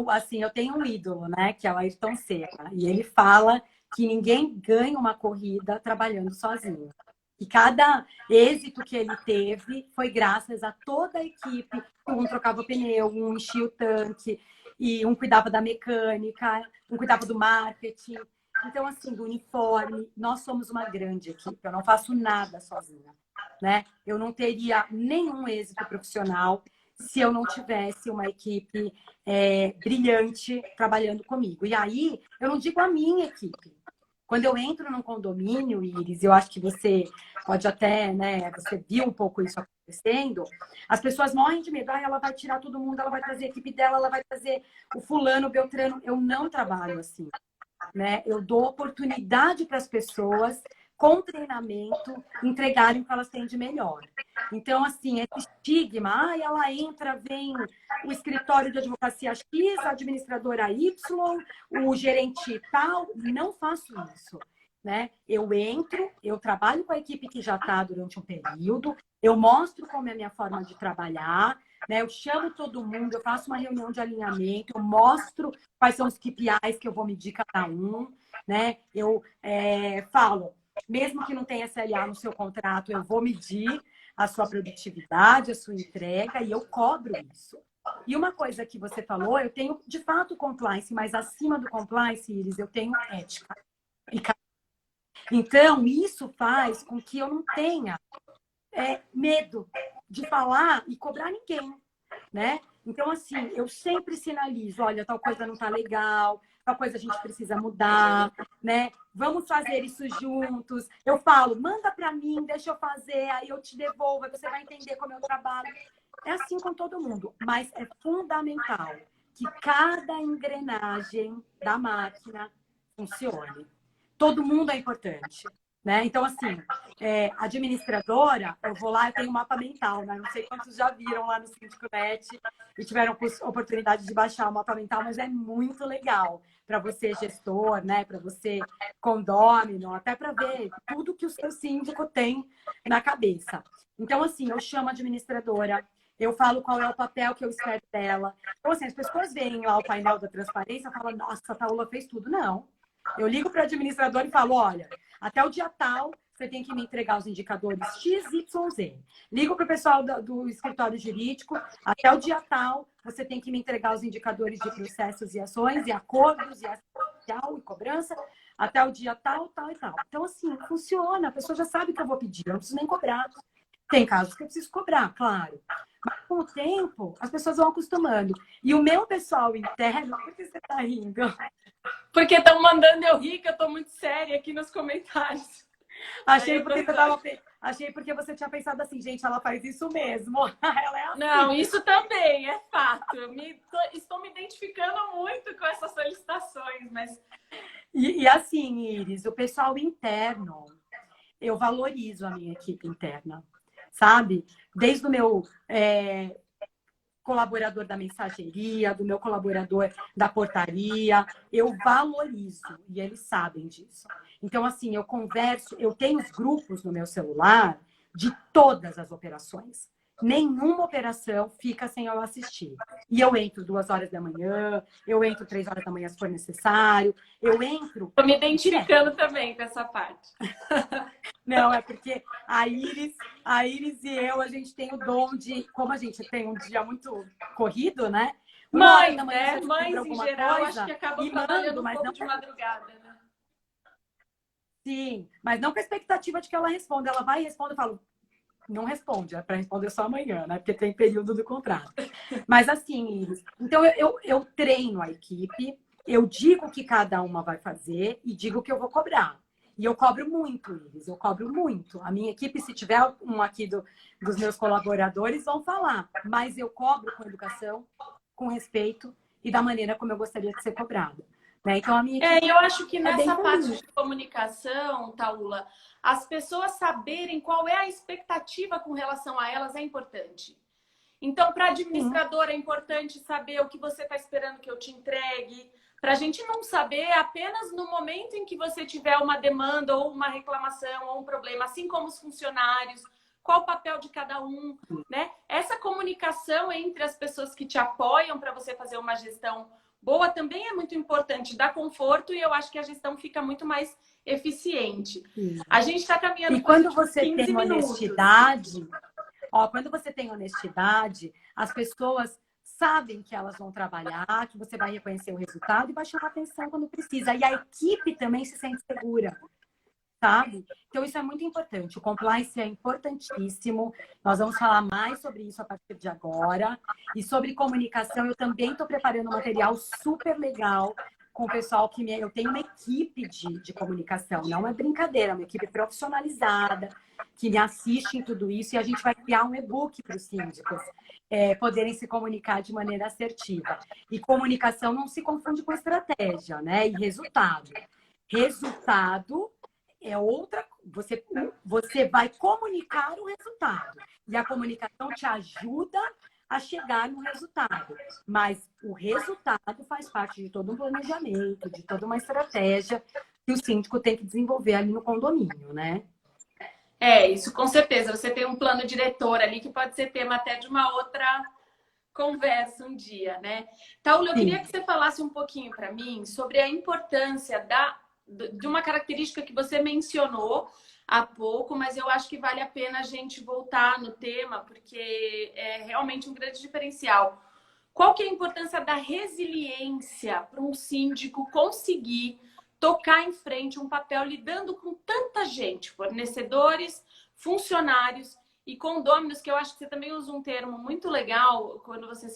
Assim, eu tenho um ídolo, né, que é o Ayrton Senna, e ele fala que ninguém ganha uma corrida trabalhando sozinho. E cada êxito que ele teve foi graças a toda a equipe. Um trocava pneu, um enchia o tanque, e um cuidava da mecânica, um cuidava do marketing. Então, assim, do uniforme, nós somos uma grande equipe. Eu não faço nada sozinha, né? Eu não teria nenhum êxito profissional se eu não tivesse uma equipe brilhante trabalhando comigo. E aí, eu não digo a minha equipe. Quando eu entro num condomínio, Iris, eu acho que você pode até, né, você viu um pouco isso acontecendo, as pessoas morrem de medo. Ah, ela vai tirar todo mundo, ela vai trazer a equipe dela, ela vai trazer o fulano, o beltrano. Eu não trabalho assim, né? Eu dou oportunidade para as pessoas, com treinamento, entregarem o que elas têm de melhor. Então, assim, esse estigma, ah, ela entra, vem o escritório de advocacia X, a administradora Y, o gerente tal, não faço isso, né? Eu entro, eu trabalho com a equipe que já está durante um período, eu mostro como é a minha forma de trabalhar, né? Eu chamo todo mundo, eu faço uma reunião de alinhamento, eu mostro quais são os KPIs que eu vou medir cada um, né? Eu falo, mesmo que não tenha SLA no seu contrato, eu vou medir a sua produtividade, a sua entrega, e eu cobro isso. E uma coisa que você falou, eu tenho, de fato, compliance, mas acima do compliance, Iris, eu tenho ética. Então, isso faz com que eu não tenha medo de falar e cobrar ninguém, né? Então, assim, eu sempre sinalizo, olha, tal coisa não tá legal, tal coisa a gente precisa mudar, né? Vamos fazer isso juntos. Eu falo, manda para mim, deixa eu fazer, aí eu te devolvo, aí você vai entender como eu trabalho. É assim com todo mundo, mas é fundamental que cada engrenagem da máquina funcione. Todo mundo é importante, né? Então, assim, administradora, eu vou lá, eu tenho um mapa mental, né? Não sei quantos já viram lá no Síndico.net e tiveram oportunidade de baixar o mapa mental, mas é muito legal para você, gestor, né? Para você, condômino, até para ver tudo que o seu síndico tem na cabeça. Então, assim, eu chamo a administradora, eu falo qual é o papel que eu espero dela. Então, assim, as pessoas veem lá o painel da transparência e falam, nossa, a Taula fez tudo. Não. Eu ligo para o administrador e falo, olha, até o dia tal, você tem que me entregar os indicadores X, Y, Z. Ligo para o pessoal do escritório jurídico, até o dia tal, você tem que me entregar os indicadores de processos e ações, e acordos, e ação e cobrança, até o dia tal, tal e tal. Então, assim, funciona, a pessoa já sabe o que eu vou pedir, eu não preciso nem cobrar. Tem casos que eu preciso cobrar, claro. Mas com o tempo, as pessoas vão acostumando. E o meu pessoal interno, por que você está rindo? Porque estão mandando eu rir, que eu estou muito séria aqui nos comentários. Achei porque você tinha pensado assim, gente, ela faz isso mesmo. Ela é assim. Não, isso também é fato. Estou me identificando muito com essas solicitações, mas... E assim, Iris, o pessoal interno, eu valorizo a minha equipe interna, sabe? Desde o meu colaborador da mensageria, do meu colaborador da portaria, eu valorizo, e eles sabem disso. Então, assim, eu converso, eu tenho os grupos no meu celular de todas as operações. Nenhuma operação fica sem eu assistir. E eu entro 2 horas da manhã, eu entro 3 horas da manhã se for necessário, eu entro... Estou me identificando também com essa parte. Não, é porque a Iris e eu, a gente tem o dom de... Como a gente tem um dia muito corrido, né? Mães, né? Mães, em geral, acho que acabam trabalhando um pouco não de madrugada, né? Sim, mas não com a expectativa de que ela responda. Ela vai e responde, eu falo, não responde, é para responder só amanhã, né? Porque tem período do contrato. Mas assim, Iris, então eu treino a equipe, eu digo o que cada uma vai fazer e digo o que eu vou cobrar. E eu cobro muito, Iris, eu cobro muito. A minha equipe, se tiver um aqui dos meus colaboradores, vão falar. Mas eu cobro com educação, com respeito e da maneira como eu gostaria de ser cobrada. né? Então, a minha equipe Eu acho que é bem nessa parte comum. de comunicação, Taula, as pessoas saberem qual é a expectativa com relação a elas é importante. Então, para Sim. administrador é importante saber o que você está esperando que eu te entregue. Para a gente não saber apenas no momento em que você tiver uma demanda ou uma reclamação ou um problema, assim como os funcionários, qual o papel de cada um, né? Essa comunicação entre as pessoas que te apoiam para você fazer uma gestão boa também é muito importante, dá conforto e eu acho que a gestão fica muito mais eficiente. Sim. A gente está caminhando E para os quando últimos você 15 tem minutos. honestidade, ó, quando você tem honestidade, as pessoas sabem que elas vão trabalhar, que você vai reconhecer o resultado e vai chamar atenção quando precisa. E a equipe também se sente segura, sabe? Então, isso é muito importante. O compliance é importantíssimo. Nós vamos falar mais sobre isso a partir de agora. E sobre comunicação, eu também estou preparando um material super legal com o pessoal que eu tenho uma equipe de comunicação. Não é brincadeira, é uma equipe profissionalizada que me assiste em tudo isso. E a gente vai criar um e-book para os síndicos poderem se comunicar de maneira assertiva. E comunicação não se confunde com estratégia, né? E resultado. Resultado é outra. Você vai comunicar o resultado. E a comunicação te ajuda a chegar no resultado. Mas o resultado faz parte de todo um planejamento, de toda uma estratégia que o síndico tem que desenvolver ali no condomínio, né? Isso com certeza. Você tem um plano diretor ali que pode ser tema até de uma outra conversa um dia, né? Taula, eu queria que você falasse um pouquinho para mim sobre a importância de uma característica que você mencionou há pouco, mas eu acho que vale a pena a gente voltar no tema, porque é realmente um grande diferencial. Qual que é a importância da resiliência para um síndico conseguir tocar em frente um papel lidando com tanta gente, fornecedores, funcionários e condôminos, que eu acho que você também usa um termo muito legal quando você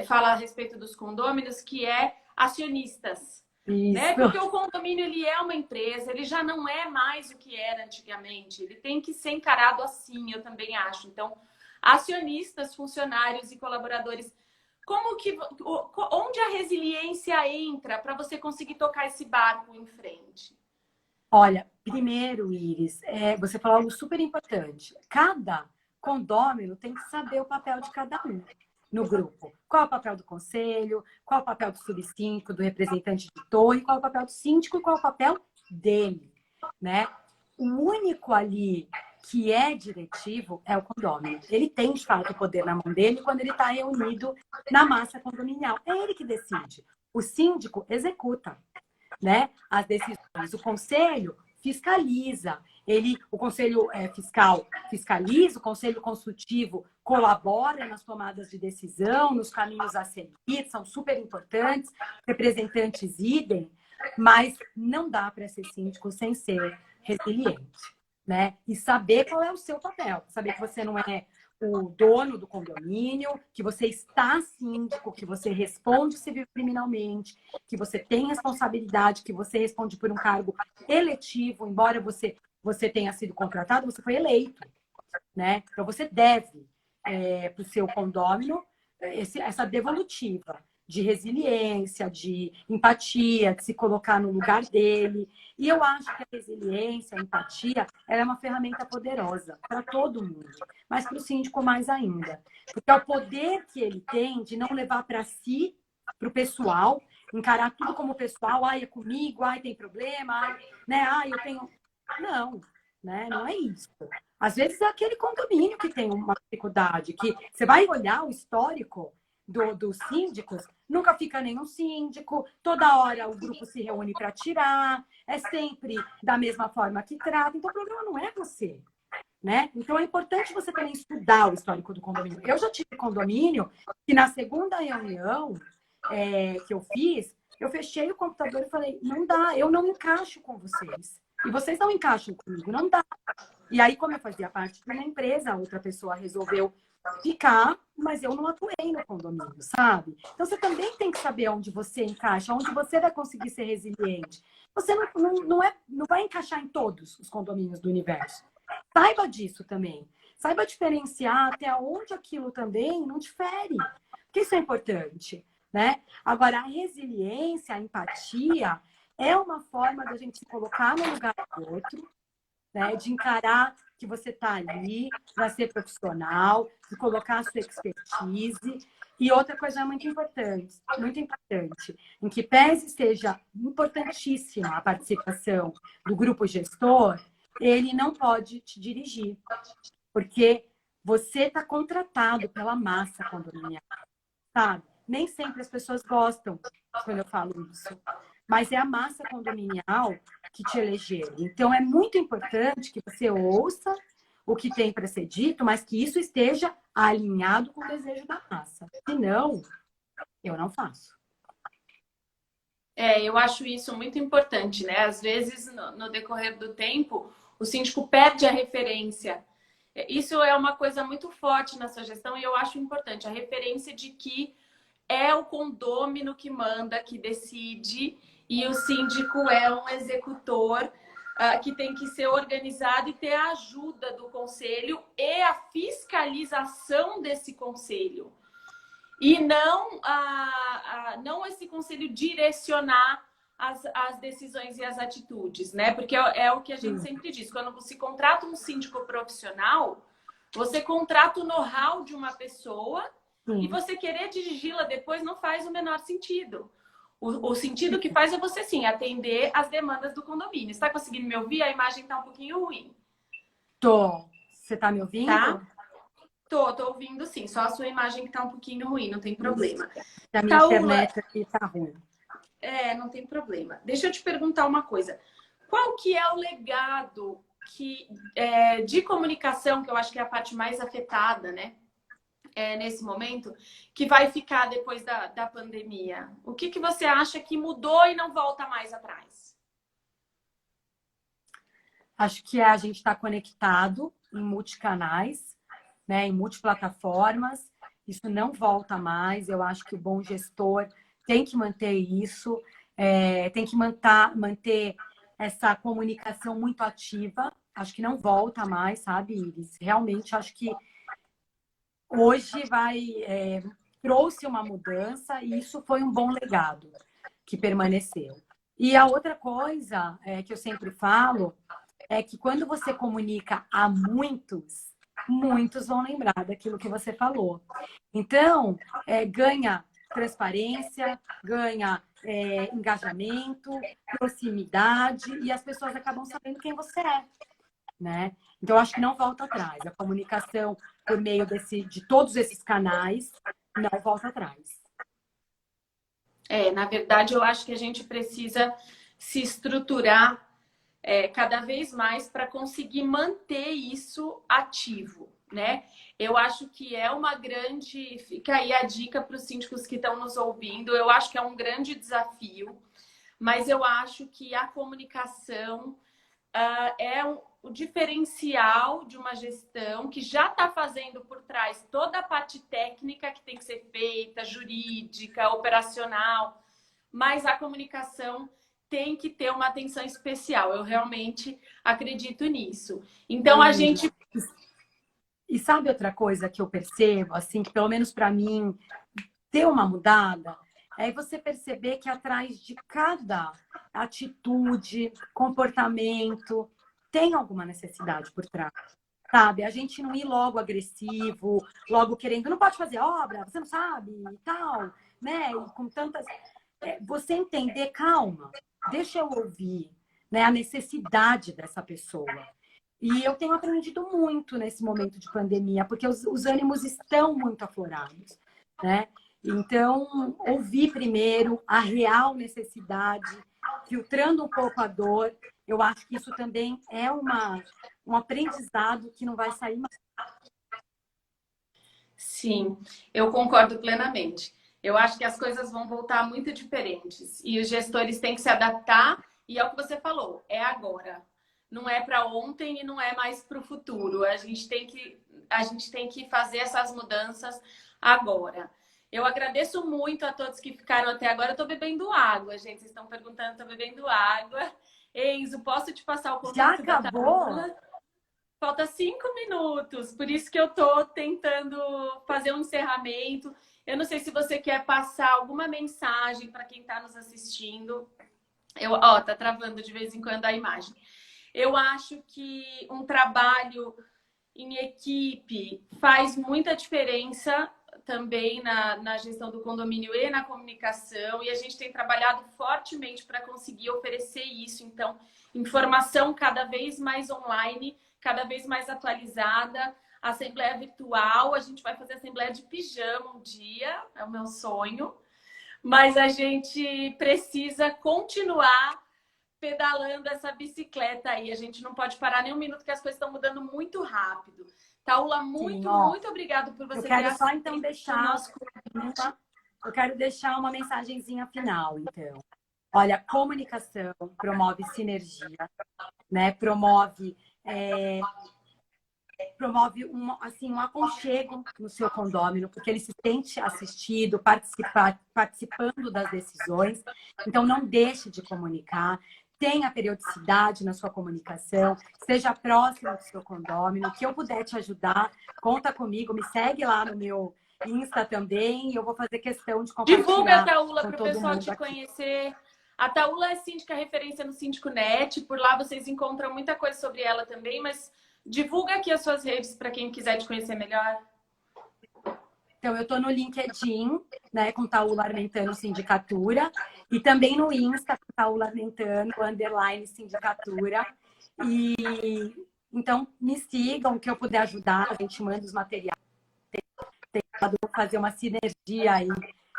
fala a respeito dos condôminos, que é acionistas. Né? Porque o condomínio ele é uma empresa, ele já não é mais o que era antigamente, ele tem que ser encarado assim, eu também acho. Então, acionistas, funcionários e colaboradores, onde a resiliência entra para você conseguir tocar esse barco em frente? Olha, primeiro, Iris, você falou algo super importante. Cada condômino tem que saber o papel de cada um no grupo. Qual é o papel do conselho, qual é o papel do subsíndico, do representante de torre, qual é o papel do síndico e qual é o papel dele, né? O único ali que é diretivo é o condômino. Ele tem, de fato, o poder na mão dele quando ele está reunido na massa condominial. É ele que decide. O síndico executa, né, as decisões. O conselho fiscaliza. O conselho fiscal fiscaliza, o conselho consultivo colabora nas tomadas de decisão, nos caminhos a seguir, são super importantes, representantes idem, mas não dá para ser síndico sem ser resiliente, né? E saber qual é o seu papel, saber que você não é o dono do condomínio, que você está síndico, que você responde civil criminalmente, que você tem responsabilidade, que você responde por um cargo eletivo, embora você tenha sido contratado, você foi eleito, né? Então você deve para o seu condômino essa devolutiva de resiliência, de empatia, de se colocar no lugar dele. E eu acho que a resiliência, a empatia, ela é uma ferramenta poderosa para todo mundo, mas para o síndico mais ainda. Porque é o poder que ele tem de não levar para si, para o pessoal, encarar tudo como pessoal, ai, é comigo, ai, tem problema, ai, né, ai, eu tenho... Não, né? Não é isso. Às vezes é aquele condomínio que tem uma dificuldade, que você vai olhar o histórico dos síndicos, nunca fica nenhum síndico, toda hora o grupo se reúne para tirar, é sempre da mesma forma que trata. Então, o problema não é você, né? Então, é importante você também estudar o histórico do condomínio. Eu já tive condomínio que na segunda reunião que eu fiz, eu fechei o computador e falei, não dá, eu não encaixo com vocês. E vocês não encaixam comigo, não dá. E aí, como eu fazia parte de uma empresa, a outra pessoa resolveu ficar, mas eu não atuei no condomínio, sabe? Então, você também tem que saber onde você encaixa, onde você vai conseguir ser resiliente. Você não vai encaixar em todos os condomínios do universo. Saiba disso também. Saiba diferenciar até onde aquilo também não te fere. Porque isso é importante, né? Agora, a resiliência, a empatia é uma forma da gente se colocar no lugar do outro, né? De encarar que você está ali para ser profissional, de colocar a sua expertise. E outra coisa muito importante, em que pese seja importantíssima a participação do grupo gestor, ele não pode te dirigir, porque você está contratado pela massa condominial, sabe? Nem sempre as pessoas gostam quando eu falo isso, mas é a massa condominial que te elegeu. Então, é muito importante que você ouça o que tem para ser dito, mas que isso esteja alinhado com o desejo da massa. Senão, eu não faço. Eu acho isso muito importante, né? Às vezes, no decorrer do tempo, o síndico perde a referência. Isso é uma coisa muito forte na sua gestão e eu acho importante. A referência de que é o condômino que manda, que decide, e o síndico é um executor que tem que ser organizado e ter a ajuda do conselho e a fiscalização desse conselho. E não esse conselho direcionar as decisões e as atitudes, né? Porque é o que a gente sempre diz. Quando você contrata um síndico profissional, você contrata o know-how de uma pessoa e você querer dirigi-la depois não faz o menor sentido. O sentido que faz é você, sim, atender as demandas do condomínio. Está conseguindo me ouvir? A imagem está um pouquinho ruim. Tô. Você está me ouvindo? Tá? Tô ouvindo sim. Só a sua imagem que está um pouquinho ruim, não tem problema. A minha internet aqui está ruim. Não tem problema. Deixa eu te perguntar uma coisa. Qual que é o legado de comunicação, que eu acho que é a parte mais afetada, né? Nesse momento, que vai ficar depois da pandemia? O que você acha que mudou e não volta mais atrás? Acho que a gente está conectado em multicanais, né, em multiplataformas. Isso não volta mais. Eu acho que o bom gestor tem que manter isso, tem que manter essa comunicação muito ativa. Acho que não volta mais, sabe, Iris? Realmente acho que hoje trouxe uma mudança e isso foi um bom legado que permaneceu. E a outra coisa que eu sempre falo é que quando você comunica a muitos vão lembrar daquilo que você falou. Então, ganha transparência, ganha engajamento, proximidade e as pessoas acabam sabendo quem você é, né? Então, acho que não volta atrás. A comunicação por meio de todos esses canais não volta atrás. Na verdade, eu acho que a gente precisa se estruturar cada vez mais para conseguir manter isso ativo, né? Eu acho que é uma grande... Fica aí a dica para os síndicos que estão nos ouvindo. Eu acho que é um grande desafio, mas eu acho que a comunicação o diferencial de uma gestão que já está fazendo por trás toda a parte técnica que tem que ser feita, jurídica, operacional, mas a comunicação tem que ter uma atenção especial. Eu realmente acredito nisso. Então, a gente... E sabe outra coisa que eu percebo, assim, que pelo menos para mim deu uma mudada? É você perceber que atrás de cada atitude, comportamento, tem alguma necessidade por trás, sabe? A gente não ir logo agressivo, logo querendo, não pode fazer obra, você não sabe e tal, né? E com tantas... Você entender, calma, deixa eu ouvir, né, a necessidade dessa pessoa. E eu tenho aprendido muito nesse momento de pandemia, porque os ânimos estão muito aflorados, né? Então, ouvir primeiro a real necessidade, filtrando um pouco a dor, eu acho que isso também é um aprendizado que não vai sair mais. Sim, eu concordo plenamente. Eu acho que as coisas vão voltar muito diferentes e os gestores têm que se adaptar e é o que você falou, é agora. Não é para ontem e não é mais para o futuro. A gente tem que fazer essas mudanças agora. Eu agradeço muito a todos que ficaram até agora. Eu estou bebendo água, gente. Vocês estão perguntando, estou bebendo água. Enzo, posso te passar o contato? Já acabou? falta 5 minutos, por isso que eu tô tentando fazer um encerramento. Eu não sei se você quer passar alguma mensagem para quem está nos assistindo. Tá travando de vez em quando a imagem. Eu acho que um trabalho em equipe faz muita diferença também na gestão do condomínio e na comunicação, e a gente tem trabalhado fortemente para conseguir oferecer isso. Então, informação cada vez mais online, cada vez mais atualizada, assembleia virtual, a gente vai fazer assembleia de pijama um dia, é o meu sonho, mas a gente precisa continuar pedalando essa bicicleta aí. A gente não pode parar nem um minuto, que as coisas estão mudando muito rápido. Taula, muito obrigado por você ter aceito. Eu quero só então deixar eu quero deixar uma mensagenzinha final, então. Olha, comunicação promove sinergia, né? Promove um aconchego no seu condômino, porque ele se sente assistido, participando das decisões. Então, não deixe de comunicar. Tenha periodicidade na sua comunicação, esteja próximo do seu condômino. O que eu puder te ajudar, conta comigo, me segue lá no meu Insta também, e eu vou fazer questão de compartilhar. Divulga a Taula para o pessoal te conhecer. A Taula é síndica referência no Síndico Net, por lá vocês encontram muita coisa sobre ela também, mas divulga aqui as suas redes para quem quiser te conhecer melhor. Então, eu estou no LinkedIn, né, com Taula Armentano Sindicatura, e também no Insta, com Taula Armentano, _ Sindicatura. E então, me sigam, o que eu puder ajudar, a gente manda os materiais. Tentando fazer uma sinergia aí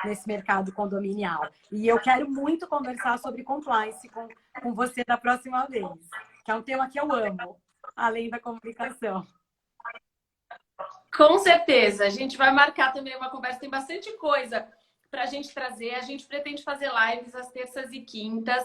nesse mercado condominial. E eu quero muito conversar sobre compliance com você da próxima vez, que é um tema que eu amo, além da comunicação. Com certeza. A gente vai marcar também uma conversa. Tem bastante coisa para a gente trazer. A gente pretende fazer lives às terças e quintas.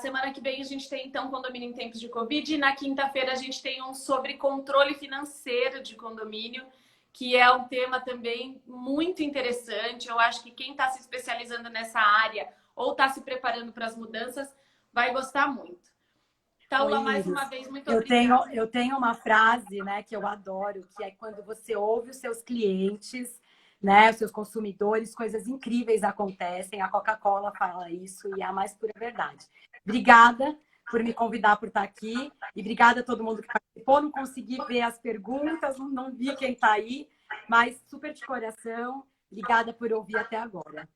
Semana que vem a gente tem, então, condomínio em tempos de Covid. E na quinta-feira a gente tem um sobre controle financeiro de condomínio, que é um tema também muito interessante. Eu acho que quem está se especializando nessa área ou está se preparando para as mudanças vai gostar muito. Taula, mais uma vez, muito obrigada. Eu tenho uma frase, né, que eu adoro, que é quando você ouve os seus clientes, né, os seus consumidores, coisas incríveis acontecem. A Coca-Cola fala isso e é a mais pura verdade. Obrigada por me convidar por estar aqui e obrigada a todo mundo que participou. Não consegui ver as perguntas, não vi quem está aí, mas super de coração. Obrigada por ouvir até agora.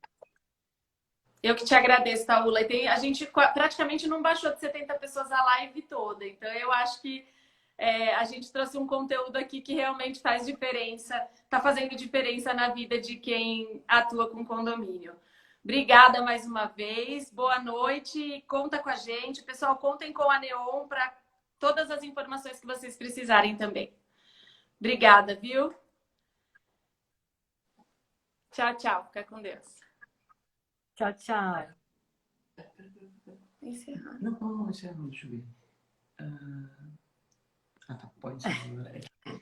Eu que te agradeço, Taula. A gente praticamente não baixou de 70 pessoas a live toda. Então, eu acho que a gente trouxe um conteúdo aqui que realmente faz diferença, está fazendo diferença na vida de quem atua com condomínio. Obrigada mais uma vez. Boa noite. Conta com a gente. Pessoal, contem com a Neon para todas as informações que vocês precisarem também. Obrigada, viu? Tchau, tchau. Fica com Deus. Tchau, tchau. Encerrar. Não, encerra, deixa eu ver. Tá, pode encerrar.